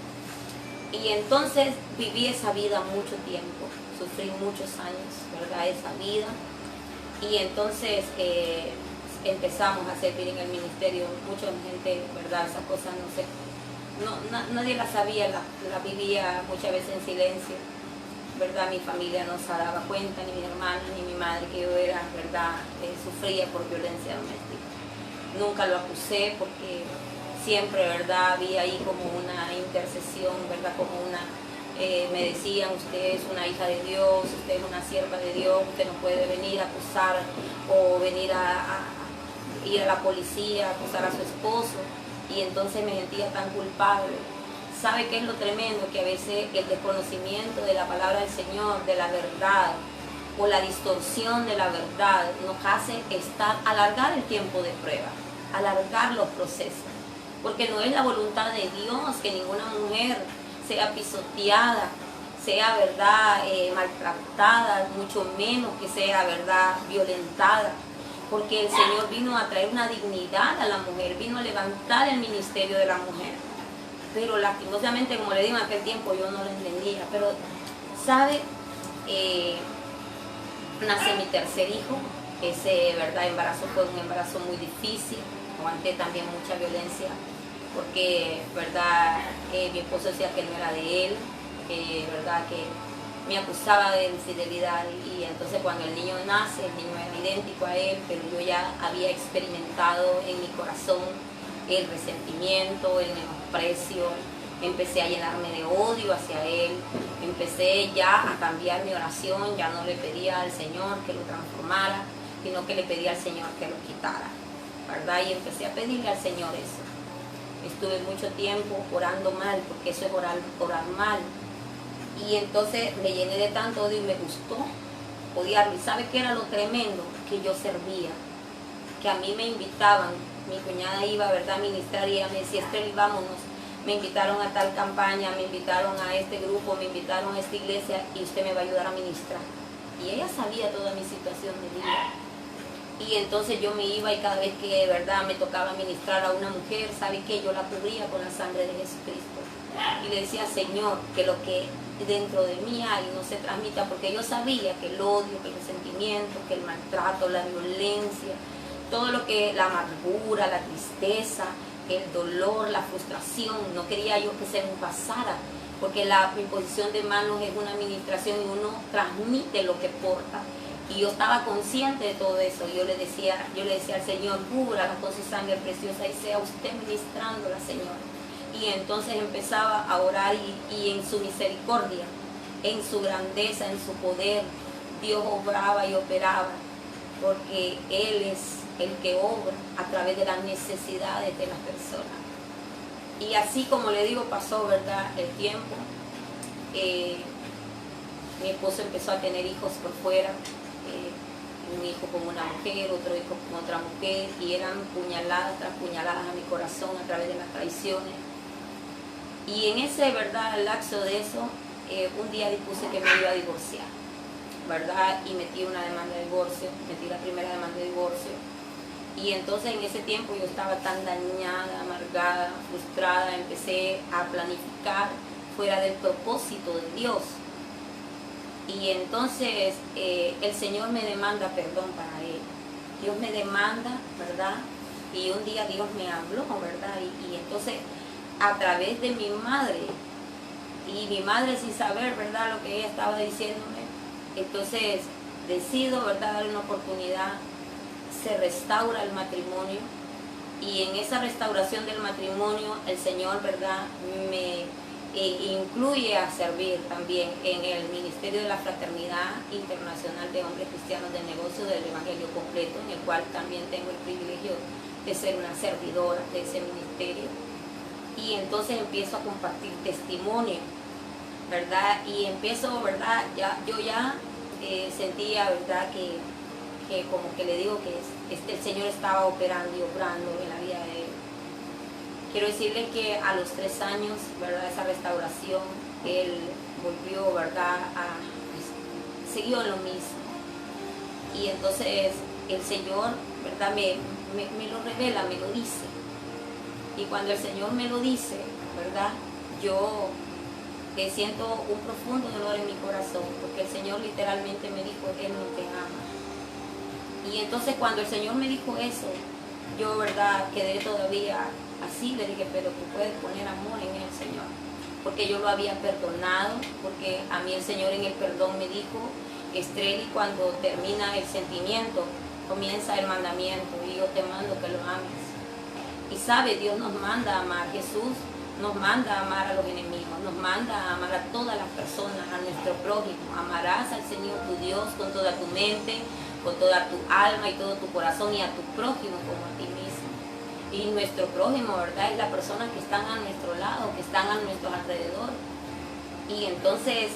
Y entonces viví esa vida mucho tiempo, sufrí muchos años, ¿verdad?, esa vida. Y entonces empezamos a servir en el ministerio, mucha gente, ¿verdad?, esas cosas nadie las sabía, la vivía muchas veces en silencio, ¿verdad? Mi familia no se daba cuenta, ni mi hermana, ni mi madre, que yo era, ¿verdad?, sufría por violencia doméstica. Nunca lo acusé porque siempre, ¿verdad?, había ahí como una intercesión, ¿verdad?, como me decían, usted es una hija de Dios, usted es una sierva de Dios, usted no puede venir a acusar o venir a ir a la policía, a acusar a su esposo. Y entonces me sentía tan culpable. ¿Sabe qué es lo tremendo? Que a veces el desconocimiento de la palabra del Señor, de la verdad, o la distorsión de la verdad, nos hace alargar el tiempo de prueba, alargar los procesos. Porque no es la voluntad de Dios que ninguna mujer sea pisoteada, sea, ¿verdad?, maltratada, mucho menos que sea, ¿verdad?, violentada. Porque el Señor vino a traer una dignidad a la mujer, vino a levantar el ministerio de la mujer. Pero lastimosamente, como le digo, en aquel tiempo yo no lo entendía. Pero, ¿sabe? Nace mi tercer hijo. Ese, ¿verdad?, embarazo fue un embarazo muy difícil. Aguanté también mucha violencia porque, ¿verdad?, mi esposo decía que no era de él, ¿verdad?, que me acusaba de infidelidad. Y entonces cuando el niño nace, el niño era idéntico a él, pero yo ya había experimentado en mi corazón el resentimiento, el menosprecio. Empecé a llenarme de odio hacia él, empecé ya a cambiar mi oración, ya no le pedía al Señor que lo transformara, sino que le pedía al Señor que lo quitara, ¿verdad? Y empecé a pedirle al Señor eso. Estuve mucho tiempo orando mal, porque eso es orar mal. Y entonces me llené de tanto odio y me gustó odiarlo. ¿Y sabe qué era lo tremendo? Que yo servía, que a mí me invitaban, mi cuñada iba, ¿verdad?, a ministrar y ella me decía, Estrella, vámonos. Me invitaron a tal campaña, me invitaron a este grupo, me invitaron a esta iglesia y usted me va a ayudar a ministrar. Y ella sabía toda mi situación de vida. Y entonces yo me iba y cada vez que, ¿verdad?, me tocaba ministrar a una mujer, ¿sabe qué? Yo la cubría con la sangre de Jesucristo. Y le decía, Señor, que lo que dentro de mí hay no se transmita, porque yo sabía que el odio, que el resentimiento, que el maltrato, la violencia, todo lo que, la amargura, la tristeza, el dolor, la frustración, no quería yo que se me pasara, porque la imposición de manos es una administración y uno transmite lo que porta. Y yo estaba consciente de todo eso. Yo le decía al Señor, cúbrala con su sangre preciosa y sea usted ministrándola, Señor. Y entonces empezaba a orar y en su misericordia, en su grandeza, en su poder, Dios obraba y operaba, porque Él es el que obra a través de las necesidades de las personas. Y así como le digo, pasó, ¿verdad?, el tiempo. Mi esposo empezó a tener hijos por fuera, un hijo con una mujer, otro hijo con otra mujer, y eran puñaladas tras puñaladas a mi corazón a través de las traiciones. Y en ese, ¿verdad?, lapso de eso, un día dispuse que me iba a divorciar, ¿verdad? Y metí una demanda de divorcio, metí la primera demanda de divorcio. Y entonces en ese tiempo yo estaba tan dañada, amargada, frustrada, empecé a planificar fuera del propósito de Dios. Y entonces el Señor me demanda perdón para Él. Dios me demanda, ¿verdad? Y un día Dios me habló, ¿verdad? Y entonces a través de mi madre, y mi madre sin saber, ¿verdad?, lo que ella estaba diciéndome, entonces decido, ¿verdad?, darle una oportunidad. Se restaura el matrimonio, y en esa restauración del matrimonio el Señor, ¿verdad?, me incluye a servir también en el Ministerio de la Fraternidad Internacional de Hombres Cristianos del Negocio del Evangelio Completo, en el cual también tengo el privilegio de ser una servidora de ese ministerio. Y entonces empiezo a compartir testimonio, ¿verdad? Y empiezo, ¿verdad? Yo ya sentía, ¿verdad?, que como que le digo que el Señor estaba operando y obrando en la vida de él. Quiero decirle que a los 3 años, ¿verdad?, esa restauración, él volvió, ¿verdad?, siguió lo mismo. Y entonces el Señor, ¿verdad?, me lo revela, me lo dice. Y cuando el Señor me lo dice, ¿verdad?, yo siento un profundo dolor en mi corazón, porque el Señor literalmente me dijo, Él no te ama. Y entonces cuando el Señor me dijo eso, yo, ¿verdad?, quedé todavía así. Le dije, pero tú puedes poner amor en el Señor, porque yo lo había perdonado, porque a mí el Señor en el perdón me dijo, Estrella, cuando termina el sentimiento, comienza el mandamiento, y yo te mando que lo ames. Y sabe, Dios nos manda a amar, Jesús nos manda a amar a los enemigos, nos manda a amar a todas las personas, a nuestro prójimo. Amarás al Señor tu Dios con toda tu mente, con toda tu alma y todo tu corazón, y a tu prójimo como a ti mismo. Y nuestro prójimo, ¿verdad?, es la persona que están a nuestro lado, que están a nuestro alrededor. Y entonces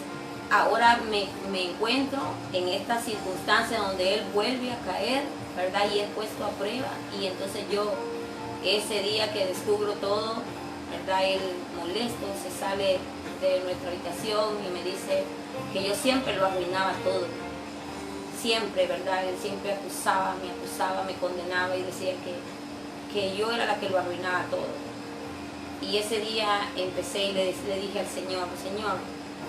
ahora me encuentro en esta circunstancia donde él vuelve a caer, ¿verdad?, y es puesto a prueba. Y entonces yo, ese día que descubro todo, ¿verdad?, él molesto se sale de nuestra habitación y me dice que yo siempre lo arruinaba todo. Siempre, ¿verdad? Él siempre acusaba, me condenaba y decía que yo era la que lo arruinaba todo. Y ese día empecé y le dije al Señor, Señor,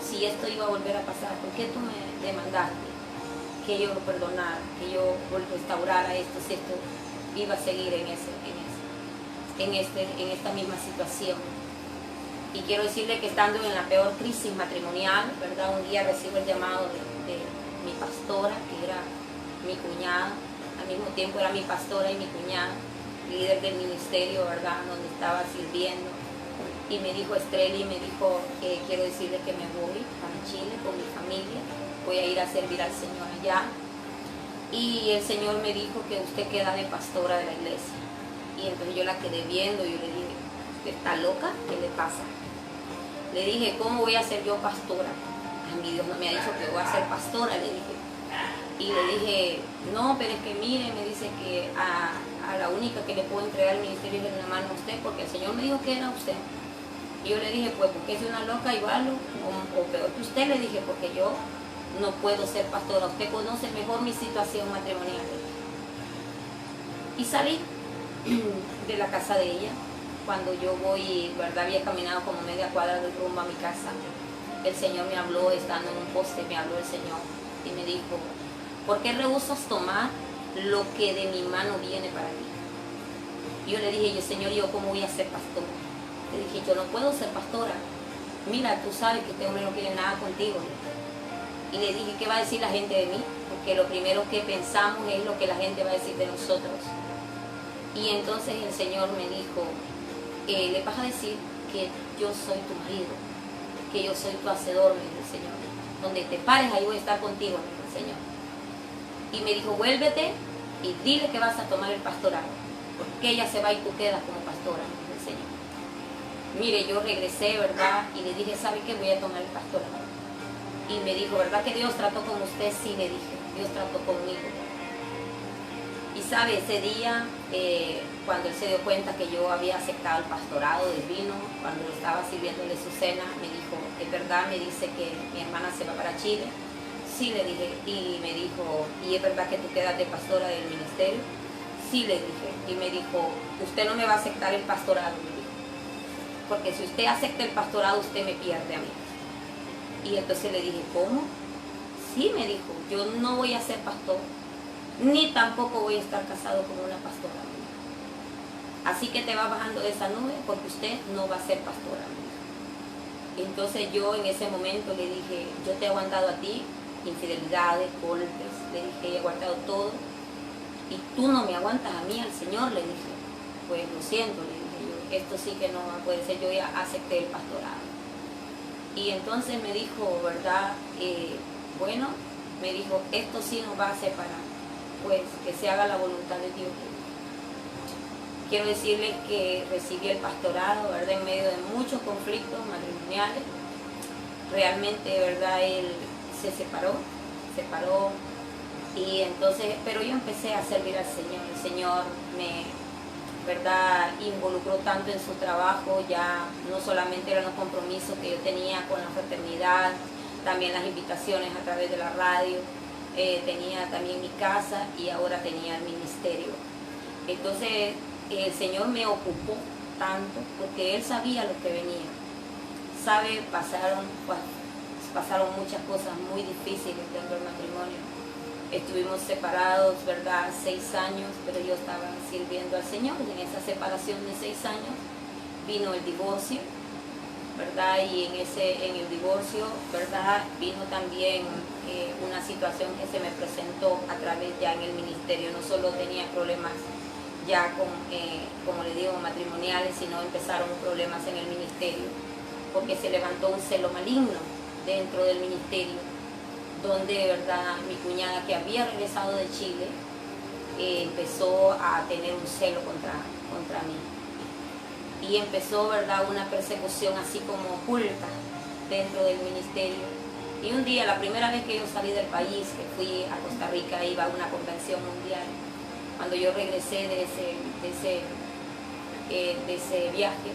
si esto iba a volver a pasar, ¿por qué tú me demandaste que yo lo perdonara, que yo restaurara esto, si esto iba a seguir en esta misma situación? Y quiero decirle que estando en la peor crisis matrimonial, ¿verdad?, un día recibo el llamado de mi pastora, que era mi cuñada, al mismo tiempo era mi pastora y mi cuñada, líder del ministerio, ¿verdad?, donde estaba sirviendo. Y me dijo, Estrella, y me dijo, quiero decirle que me voy para Chile con mi familia, voy a ir a servir al Señor allá. Y el Señor me dijo que usted queda de pastora de la iglesia. Y entonces yo la quedé viendo y yo le dije, ¿usted está loca? ¿Qué le pasa? Le dije, ¿cómo voy a ser yo pastora? Mi Dios no me ha dicho que voy a ser pastora, le dije. Y le dije, no, pero es que mire, me dice que a la única que le puedo entregar el ministerio es en la mano a usted, porque el Señor me dijo que era usted. Y yo le dije, pues, porque es una loca igual o peor que usted, le dije, porque yo no puedo ser pastora. Usted conoce mejor mi situación matrimonial. Y salí de la casa de ella. Cuando yo voy, ¿verdad?, había caminado como media cuadra del rumbo a mi casa, el Señor me habló, estando en un poste, me habló el Señor y me dijo, ¿por qué rehusas tomar lo que de mi mano viene para ti? Y yo le dije, Señor, ¿yo cómo voy a ser pastora? Le dije, yo no puedo ser pastora. Mira, tú sabes que este hombre no quiere nada contigo. Y le dije, ¿qué va a decir la gente de mí? Porque lo primero que pensamos es lo que la gente va a decir de nosotros. Y entonces el Señor me dijo, le vas a decir que yo soy tu marido, que yo soy tu hacedor, me dijo el Señor. Donde te pares, ahí voy a estar contigo, me dijo el Señor. Y me dijo, vuélvete y dile que vas a tomar el pastorado, porque ella se va y tú quedas como pastora, me dijo el Señor. mire, yo regresé, ¿verdad? Y le dije, ¿sabe qué? Voy a tomar el pastorado. Y me dijo, ¿verdad que Dios trató con usted? Sí, le dije, Dios trató conmigo. Y sabe, ese día, cuando él se dio cuenta que yo había aceptado el pastorado del vino, cuando estaba sirviéndole su cena, me dijo, ¿es verdad? Me dice que mi hermana se va para Chile. Sí, le dije, y me dijo, ¿y es verdad que tú quedas de pastora del ministerio? Sí, le dije, y me dijo, usted no me va a aceptar el pastorado, me dijo, porque si usted acepta el pastorado, usted me pierde a mí. Y entonces le dije, ¿cómo? Sí, me dijo, yo no voy a ser pastor, ni tampoco voy a estar casado con una pastora. Así que te va bajando de esa nube porque usted no va a ser pastora. Entonces yo en ese momento le dije, yo te he aguantado a ti, infidelidades, golpes, le dije, he aguantado todo, y tú no me aguantas a mí, al Señor, le dije. Pues lo siento, le dije yo, esto sí que no puede ser, yo ya acepté el pastorado. Y entonces me dijo, ¿verdad? Bueno, me dijo, esto sí nos va a separar, pues que se haga la voluntad de Dios. Quiero decirles que recibí el pastorado, ¿verdad? En medio de muchos conflictos matrimoniales. Realmente, ¿verdad? Él se separó, y entonces, pero yo empecé a servir al Señor. El Señor me, ¿verdad?, involucró tanto en su trabajo, ya no solamente eran los compromisos que yo tenía con la fraternidad, también las invitaciones a través de la radio, tenía también mi casa y ahora tenía el ministerio. Entonces el Señor me ocupó tanto porque Él sabía lo que venía. Sabe, pasaron muchas cosas muy difíciles dentro del matrimonio. Estuvimos separados, ¿verdad?, 6 años, pero yo estaba sirviendo al Señor. En esa separación de 6 años vino el divorcio, ¿verdad? Y en el divorcio, ¿verdad?, vino también una situación que se me presentó a través ya en el ministerio. No solo tenía problemas ya con, como le digo, matrimoniales, sino empezaron problemas en el ministerio, porque se levantó un celo maligno dentro del ministerio, donde, ¿verdad?, mi cuñada, que había regresado de Chile, empezó a tener un celo contra mí. Y empezó, ¿verdad?, una persecución así como oculta dentro del ministerio. Y un día, la primera vez que yo salí del país, que fui a Costa Rica, iba a una convención mundial. Cuando yo regresé de ese viaje,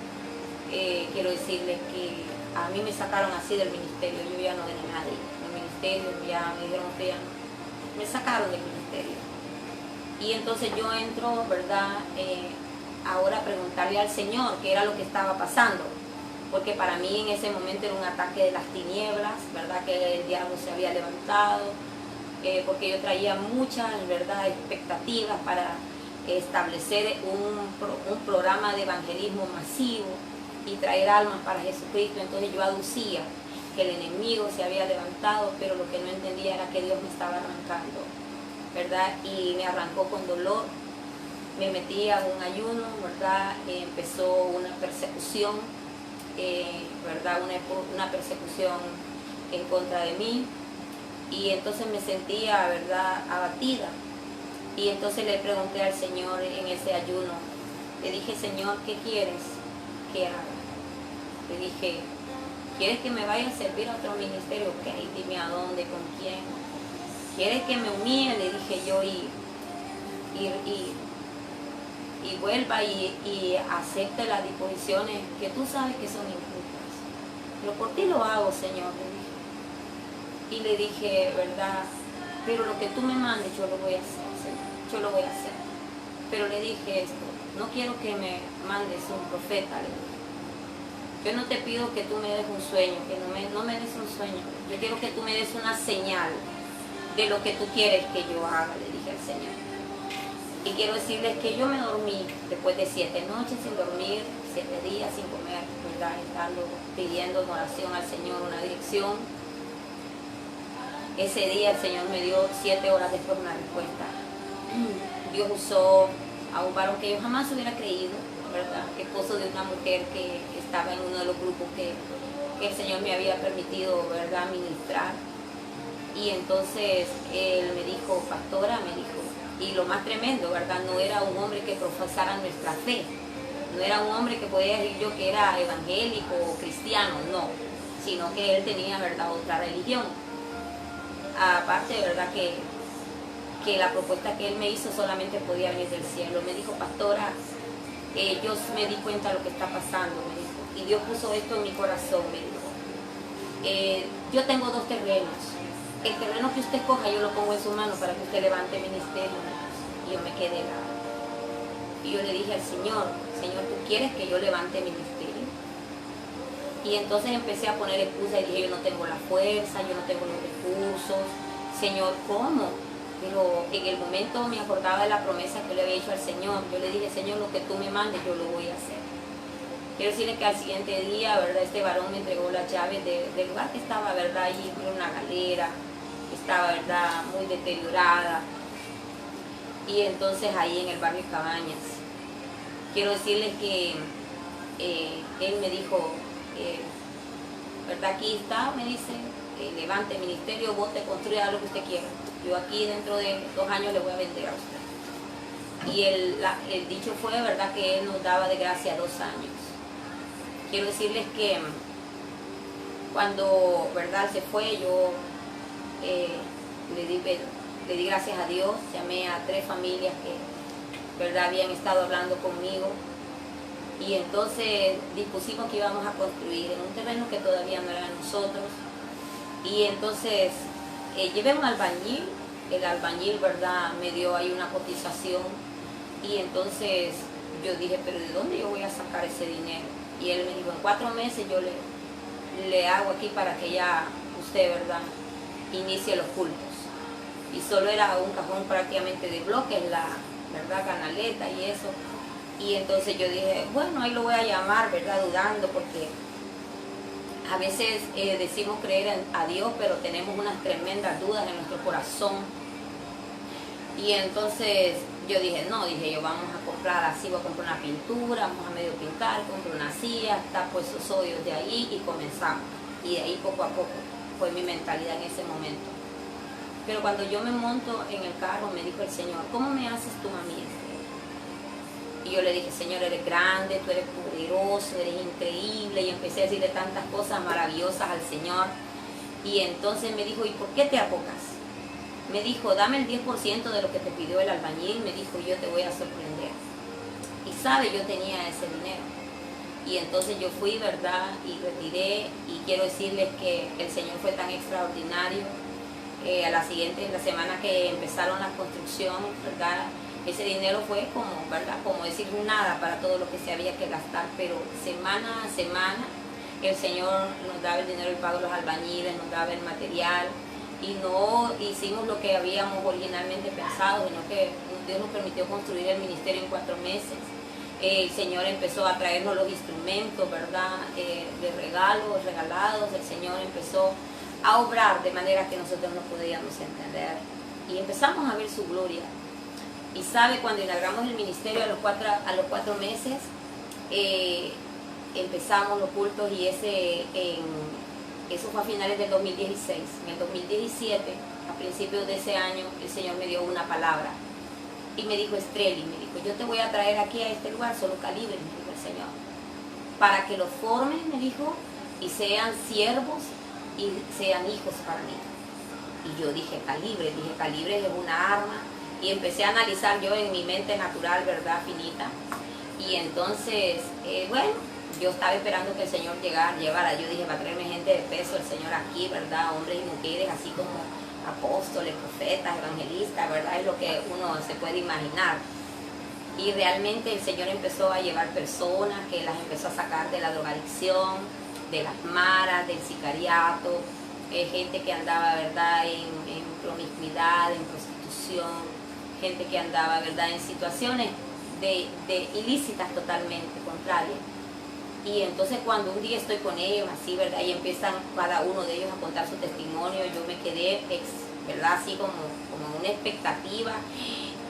quiero decirles que a mí me sacaron así del ministerio. Yo ya no era nadie. Ya me dijeron que ya no, me sacaron del ministerio. Y entonces yo entro, ¿verdad?, ahora a preguntarle al Señor qué era lo que estaba pasando, porque para mí en ese momento era un ataque de las tinieblas, ¿verdad?, que el diablo se había levantado, porque yo traía muchas, ¿verdad?, expectativas para establecer un programa de evangelismo masivo y traer almas para Jesucristo. Entonces yo aducía que el enemigo se había levantado, pero lo que no entendía era que Dios me estaba arrancando, ¿verdad? Y me arrancó con dolor. Me metí a un ayuno, ¿verdad? Empezó una persecución, ¿verdad? Una persecución en contra de mí, y entonces me sentía, ¿verdad?, abatida. Y entonces le pregunté al Señor en ese ayuno, le dije, Señor, ¿qué quieres que haga? Le dije, ¿quieres que me vaya a servir a otro ministerio? Ok, dime a dónde, con quién. ¿Quieres que me humille? Le dije yo, y vuelva y acepte las disposiciones que tú sabes que son injustas. Pero por ti lo hago, Señor, le dije. Y le dije, ¿verdad?, pero lo que tú me mandes yo lo voy a hacer, Señor, yo lo voy a hacer. Pero le dije esto, no quiero que me mandes un profeta, le dije. Yo no te pido que tú me des un sueño, que no me des un sueño. Yo quiero que tú me des una señal de lo que tú quieres que yo haga, le dije al Señor. Y quiero decirles que yo me dormí después de 7 noches sin dormir, 7 días sin comer, ¿verdad?, estando pidiendo en oración al Señor una dirección. Ese día el Señor me dio 7 horas después una respuesta. Dios usó a un varón que yo jamás hubiera creído, ¿verdad?, esposo de una mujer que estaba en uno de los grupos que el Señor me había permitido, ¿verdad?, ministrar. Y entonces él me dijo, pastora, me dijo, y lo más tremendo, ¿verdad?, no era un hombre que profesara nuestra fe, No era un hombre que podía decir yo que era evangélico o cristiano, no, sino que él tenía, ¿verdad?, otra religión. Aparte, ¿verdad?, que la propuesta que él me hizo solamente podía venir del cielo. Me dijo, pastora, yo me di cuenta de lo que está pasando, me dijo, y Dios puso esto en mi corazón, me dijo. Yo tengo 2 terrenos. El terreno que usted escoja yo lo pongo en su mano para que usted levante ministerio. Y yo me quedé helada. Y yo le dije al Señor, Señor, ¿tú quieres que yo levante ministerio? Y entonces empecé a poner excusas y dije, yo no tengo la fuerza, yo no tengo los recursos. Señor, ¿cómo? Pero en el momento me acordaba de la promesa que le había hecho al Señor. Yo le dije, Señor, lo que tú me mandes, yo lo voy a hacer. Quiero decirle que al siguiente día, ¿verdad?, este varón me entregó las llaves del lugar que estaba, ¿verdad?, allí en una galera, estaba, ¿verdad?, muy deteriorada. Y entonces ahí en el barrio Cabañas. Quiero decirles que él me dijo, ¿verdad?, aquí está, me dice, levante ministerio, vote, construya lo que usted quiera. Yo aquí dentro de 2 años le voy a vender a usted. Y el dicho fue, ¿verdad?, que él nos daba de gracia 2 años. Quiero decirles que cuando, ¿verdad?, se fue, yo le di gracias a Dios, llamé a 3 familias que, ¿verdad?, habían estado hablando conmigo, y entonces dispusimos que íbamos a construir en un terreno que todavía no era de nosotros. Y entonces llevé un albañil, el albañil, ¿verdad?, me dio ahí una cotización, y entonces yo dije, pero ¿de dónde yo voy a sacar ese dinero? Y él me dijo, en 4 meses yo le hago aquí para que ya usted, ¿verdad?, inicie los cultos. Y solo era un cajón prácticamente de bloques, la, ¿verdad?, canaleta y eso. Y entonces yo dije, bueno, ahí lo voy a llamar, ¿verdad?, dudando, porque a veces decimos creer a Dios, pero tenemos unas tremendas dudas en nuestro corazón. Y entonces yo dije, no, dije yo, vamos a comprar así, voy a comprar una pintura, vamos a medio pintar, compro una silla, tapo esos hoyos de ahí y comenzamos. Y de ahí poco a poco fue mi mentalidad en ese momento. Pero cuando yo me monto en el carro, me dijo el Señor, ¿cómo me haces tú a mí? Y yo le dije, Señor, eres grande, tú eres poderoso, eres increíble. Y empecé a decirle tantas cosas maravillosas al Señor. Y entonces me dijo, ¿y por qué te apocas? Me dijo, dame el 10% de lo que te pidió el albañil. Me dijo, yo te voy a sorprender. Y sabe, yo tenía ese dinero. Y entonces yo fui, ¿verdad?, y retiré. Y quiero decirles que el Señor fue tan extraordinario. A la semana que empezaron la construcción, ¿verdad?, ese dinero fue como, ¿verdad?, como decir nada para todo lo que se había que gastar, pero semana a semana el Señor nos daba el dinero, el pago de los albañiles, nos daba el material, y no hicimos lo que habíamos originalmente pensado, sino que Dios nos permitió construir el ministerio en 4 meses. El Señor empezó a traernos los instrumentos, ¿verdad?, de regalados. El Señor empezó a obrar de manera que nosotros no podíamos entender, y empezamos a ver su gloria. Y sabe, cuando inauguramos el ministerio a los 4 meses, empezamos los cultos, y eso fue a finales del 2016. En el 2017, a principios de ese año, el Señor me dio una palabra y me dijo, Estreli, me dijo, yo te voy a traer aquí a este lugar, solo calibres, me dijo el Señor, para que los formes, me dijo, y sean siervos y sean hijos para mí. Y yo dije, calibres es una arma. Y empecé a analizar yo en mi mente natural, ¿verdad?, finita. Y entonces, bueno, yo estaba esperando que el Señor llevara. Yo dije, va a traerme gente de peso el Señor aquí, ¿verdad?, hombres y mujeres, así como apóstoles, profetas, evangelistas, ¿verdad?, es lo que uno se puede imaginar. Y realmente el Señor empezó a llevar personas, que las empezó a sacar de la drogadicción, de las maras, del sicariato, gente que andaba, ¿verdad?, en promiscuidad, en prostitución, gente que andaba, ¿verdad?, en situaciones de ilícitas totalmente contrarias. Y entonces cuando un día estoy con ellos así, ¿verdad?, y empiezan cada uno de ellos a contar su testimonio, yo me quedé, ¿verdad?, así como una expectativa.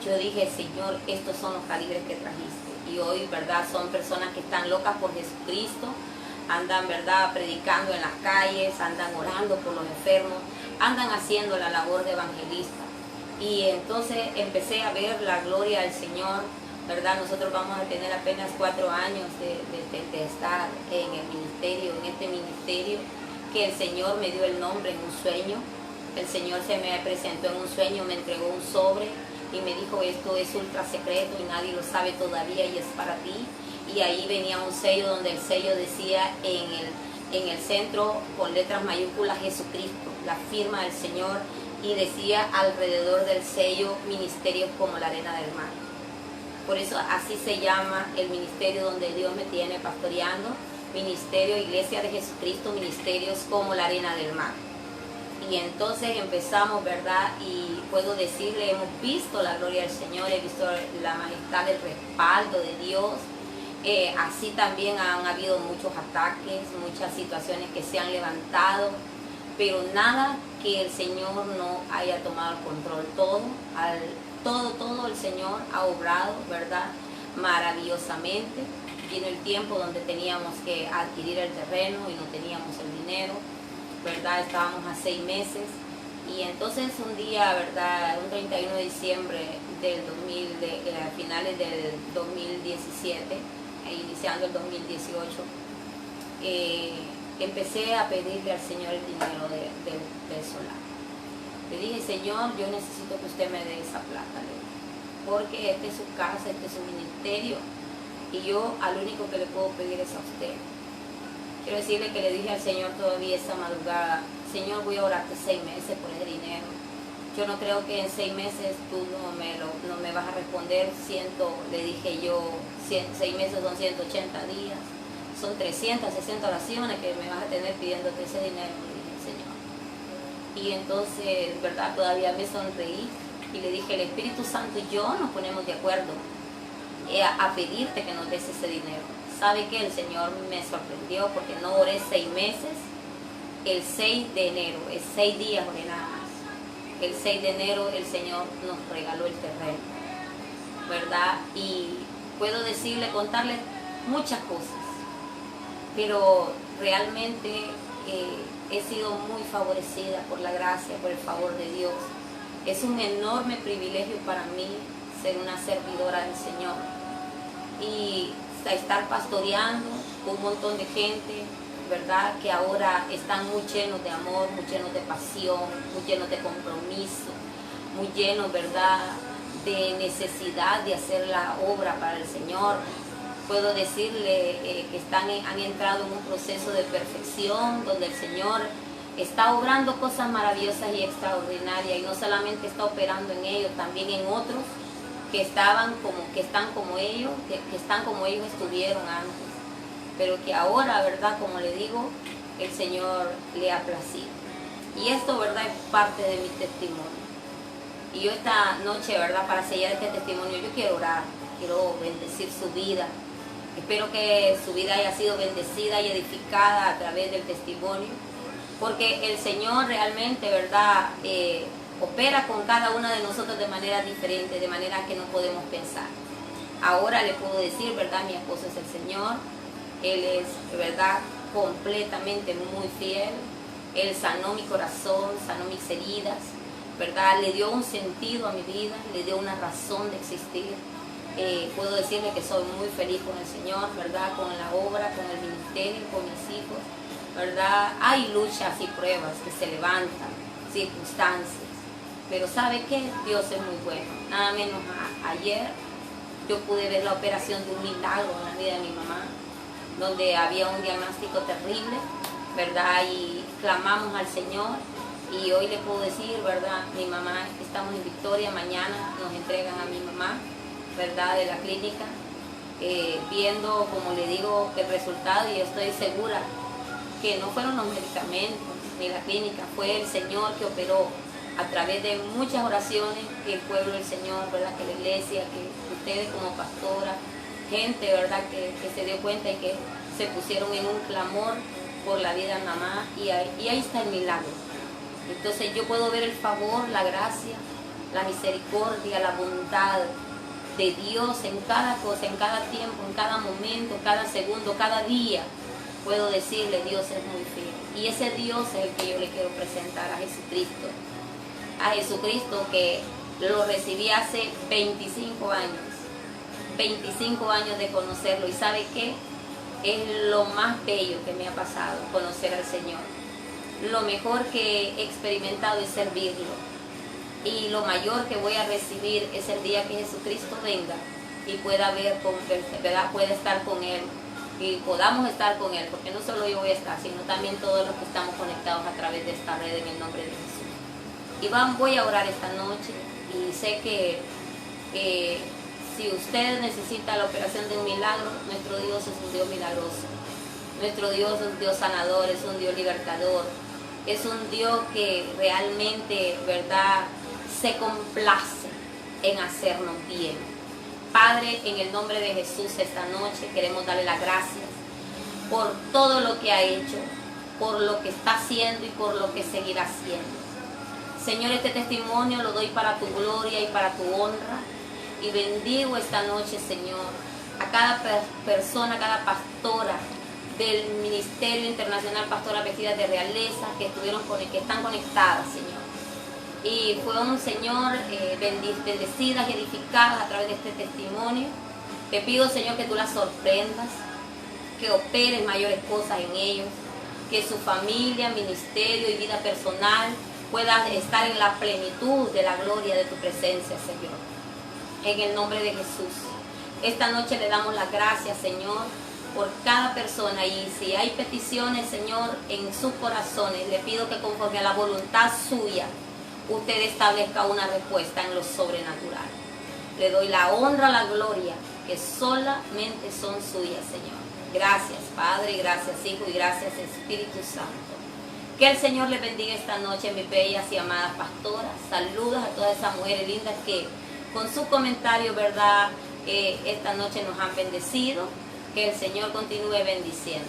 Yo dije, Señor, estos son los calibres que trajiste. Y hoy, ¿verdad?, son personas que están locas por Jesucristo, andan, ¿verdad?, predicando en las calles, andan orando por los enfermos, andan haciendo la labor de evangelista. Y entonces empecé a ver la gloria del Señor, ¿verdad? Nosotros vamos a tener apenas 4 años de estar en el ministerio, en este ministerio, que el Señor me dio el nombre en un sueño. El Señor se me presentó en un sueño, me entregó un sobre y me dijo: esto es ultra secreto y nadie lo sabe todavía y es para ti. Y ahí venía un sello donde el sello decía en el centro con letras mayúsculas Jesucristo, la firma del Señor, y decía alrededor del sello: ministerios como la arena del mar. Por eso así se llama el ministerio donde Dios me tiene pastoreando, ministerio Iglesia de Jesucristo, ministerios como la arena del mar. Y entonces empezamos, ¿verdad? Y puedo decirle, hemos visto la gloria del Señor, he visto la majestad, el respaldo de Dios. Así también han habido muchos ataques, muchas situaciones que se han levantado, pero nada que el Señor no haya tomado el control. Todo el Señor ha obrado, ¿verdad? Maravillosamente. Vino el tiempo donde teníamos que adquirir el terreno y no teníamos el dinero, ¿verdad? Estábamos a 6 meses y entonces un día, ¿verdad? Un 31 de diciembre a finales del 2017, iniciando el 2018, empecé a pedirle al Señor el dinero del solar. Le dije: Señor, yo necesito que usted me dé esa plata, porque este es su casa, este es su ministerio, y yo al único que le puedo pedir es a usted. Quiero decirle que le dije al Señor todavía esa madrugada: Señor, voy a orarte 6 meses por ese dinero. Yo no creo que en 6 meses tú no me vas a responder. Le dije yo, 6 meses son 180 días, son 360 oraciones que me vas a tener pidiéndote ese dinero, le dije al Señor. Y entonces, ¿verdad? Todavía me sonreí y le dije: el Espíritu Santo y yo nos ponemos de acuerdo a pedirte que nos des ese dinero. ¿Sabe qué? El Señor me sorprendió porque no oré 6 meses. El 6 de enero, es 6 días oré nada más. El 6 de enero el Señor nos regaló el terreno, ¿verdad? Y puedo decirle, contarle muchas cosas, pero realmente he sido muy favorecida por la gracia, por el favor de Dios. Es un enorme privilegio para mí ser una servidora del Señor y estar pastoreando un montón de gente, ¿verdad? Que ahora están muy llenos de amor, muy llenos de pasión, muy llenos de compromiso, muy llenos, ¿verdad?, de necesidad de hacer la obra para el Señor. Puedo decirle que han entrado en un proceso de perfección donde el Señor está obrando cosas maravillosas y extraordinarias, y no solamente está operando en ellos, también en otros que están como ellos estuvieron antes, pero que ahora, ¿verdad?, como le digo, el Señor le ha placido. Y esto, ¿verdad?, es parte de mi testimonio. Y yo esta noche, ¿verdad?, para sellar este testimonio, yo quiero orar, quiero bendecir su vida. Espero que su vida haya sido bendecida y edificada a través del testimonio, porque el Señor realmente, ¿verdad?, opera con cada una de nosotros de manera diferente, de manera que no podemos pensar. Ahora le puedo decir, ¿verdad?, mi esposo es el Señor. Él es, ¿verdad?, completamente muy fiel. Él sanó mi corazón, sanó mis heridas, ¿verdad? Le dio un sentido a mi vida, le dio una razón de existir. Puedo decirle que soy muy feliz con el Señor, ¿verdad?, con la obra, con el ministerio, con mis hijos, ¿verdad? Hay luchas y pruebas que se levantan, circunstancias, pero ¿sabe qué? Dios es muy bueno. Nada menos ayer yo pude ver la operación de un milagro en la vida de mi mamá, donde había un diagnóstico terrible, ¿verdad? Y clamamos al Señor, y hoy le puedo decir, ¿verdad?, mi mamá, estamos en victoria. Mañana nos entregan a mi mamá, ¿verdad?, de la clínica, viendo, como le digo, el resultado, y estoy segura que no fueron los medicamentos ni la clínica, fue el Señor que operó a través de muchas oraciones, que el pueblo del Señor, ¿verdad?, que la iglesia, que ustedes como pastora, gente, ¿verdad?, que se dio cuenta y que se pusieron en un clamor por la vida de mamá, y ahí está el milagro. Entonces yo puedo ver el favor, la gracia, la misericordia, la bondad de Dios en cada cosa, en cada tiempo, en cada momento, cada segundo, cada día. Puedo decirle, Dios es muy fiel. Y ese Dios es el que yo le quiero presentar a Jesucristo. A Jesucristo, que lo recibí hace 25 años. 25 años de conocerlo y ¿sabe qué? Es lo más bello que me ha pasado, conocer al Señor. Lo mejor que he experimentado es servirlo. Y lo mayor que voy a recibir es el día que Jesucristo venga y pueda ver con ¿verdad? Pueda estar con Él y podamos estar con Él, porque no solo yo voy a estar, sino también todos los que estamos conectados a través de esta red en el nombre de Jesús. Y voy a orar esta noche y sé que si usted necesita la operación de un milagro, nuestro Dios es un Dios milagroso. Nuestro Dios es un Dios sanador, es un Dios libertador, es un Dios que realmente, ¿verdad?, se complace en hacernos bien. Padre, en el nombre de Jesús esta noche queremos darle las gracias por todo lo que ha hecho, por lo que está haciendo y por lo que seguirá haciendo. Señor, este testimonio lo doy para tu gloria y para tu honra. Y bendigo esta noche, Señor, a cada persona, a cada pastora del Ministerio Internacional Pastoras Vestidas de Realeza que están conectadas, Señor. Y fueron, Señor, bendecidas y edificadas a través de este testimonio. Te pido, Señor, que tú las sorprendas, que operes mayores cosas en ellos, que su familia, ministerio y vida personal pueda estar en la plenitud de la gloria de tu presencia, Señor. En el nombre de Jesús. Esta noche le damos las gracias, Señor, por cada persona. Y si hay peticiones, Señor, en sus corazones, le pido que conforme a la voluntad suya, usted establezca una respuesta en lo sobrenatural. Le doy la honra, la gloria, que solamente son suyas, Señor. Gracias, Padre, gracias, Hijo, y gracias, Espíritu Santo. Que el Señor les bendiga esta noche, mis bellas y amadas pastoras. Saludos a todas esas mujeres lindas que con su comentario, ¿verdad?, esta noche nos han bendecido. Que el Señor continúe bendiciendo.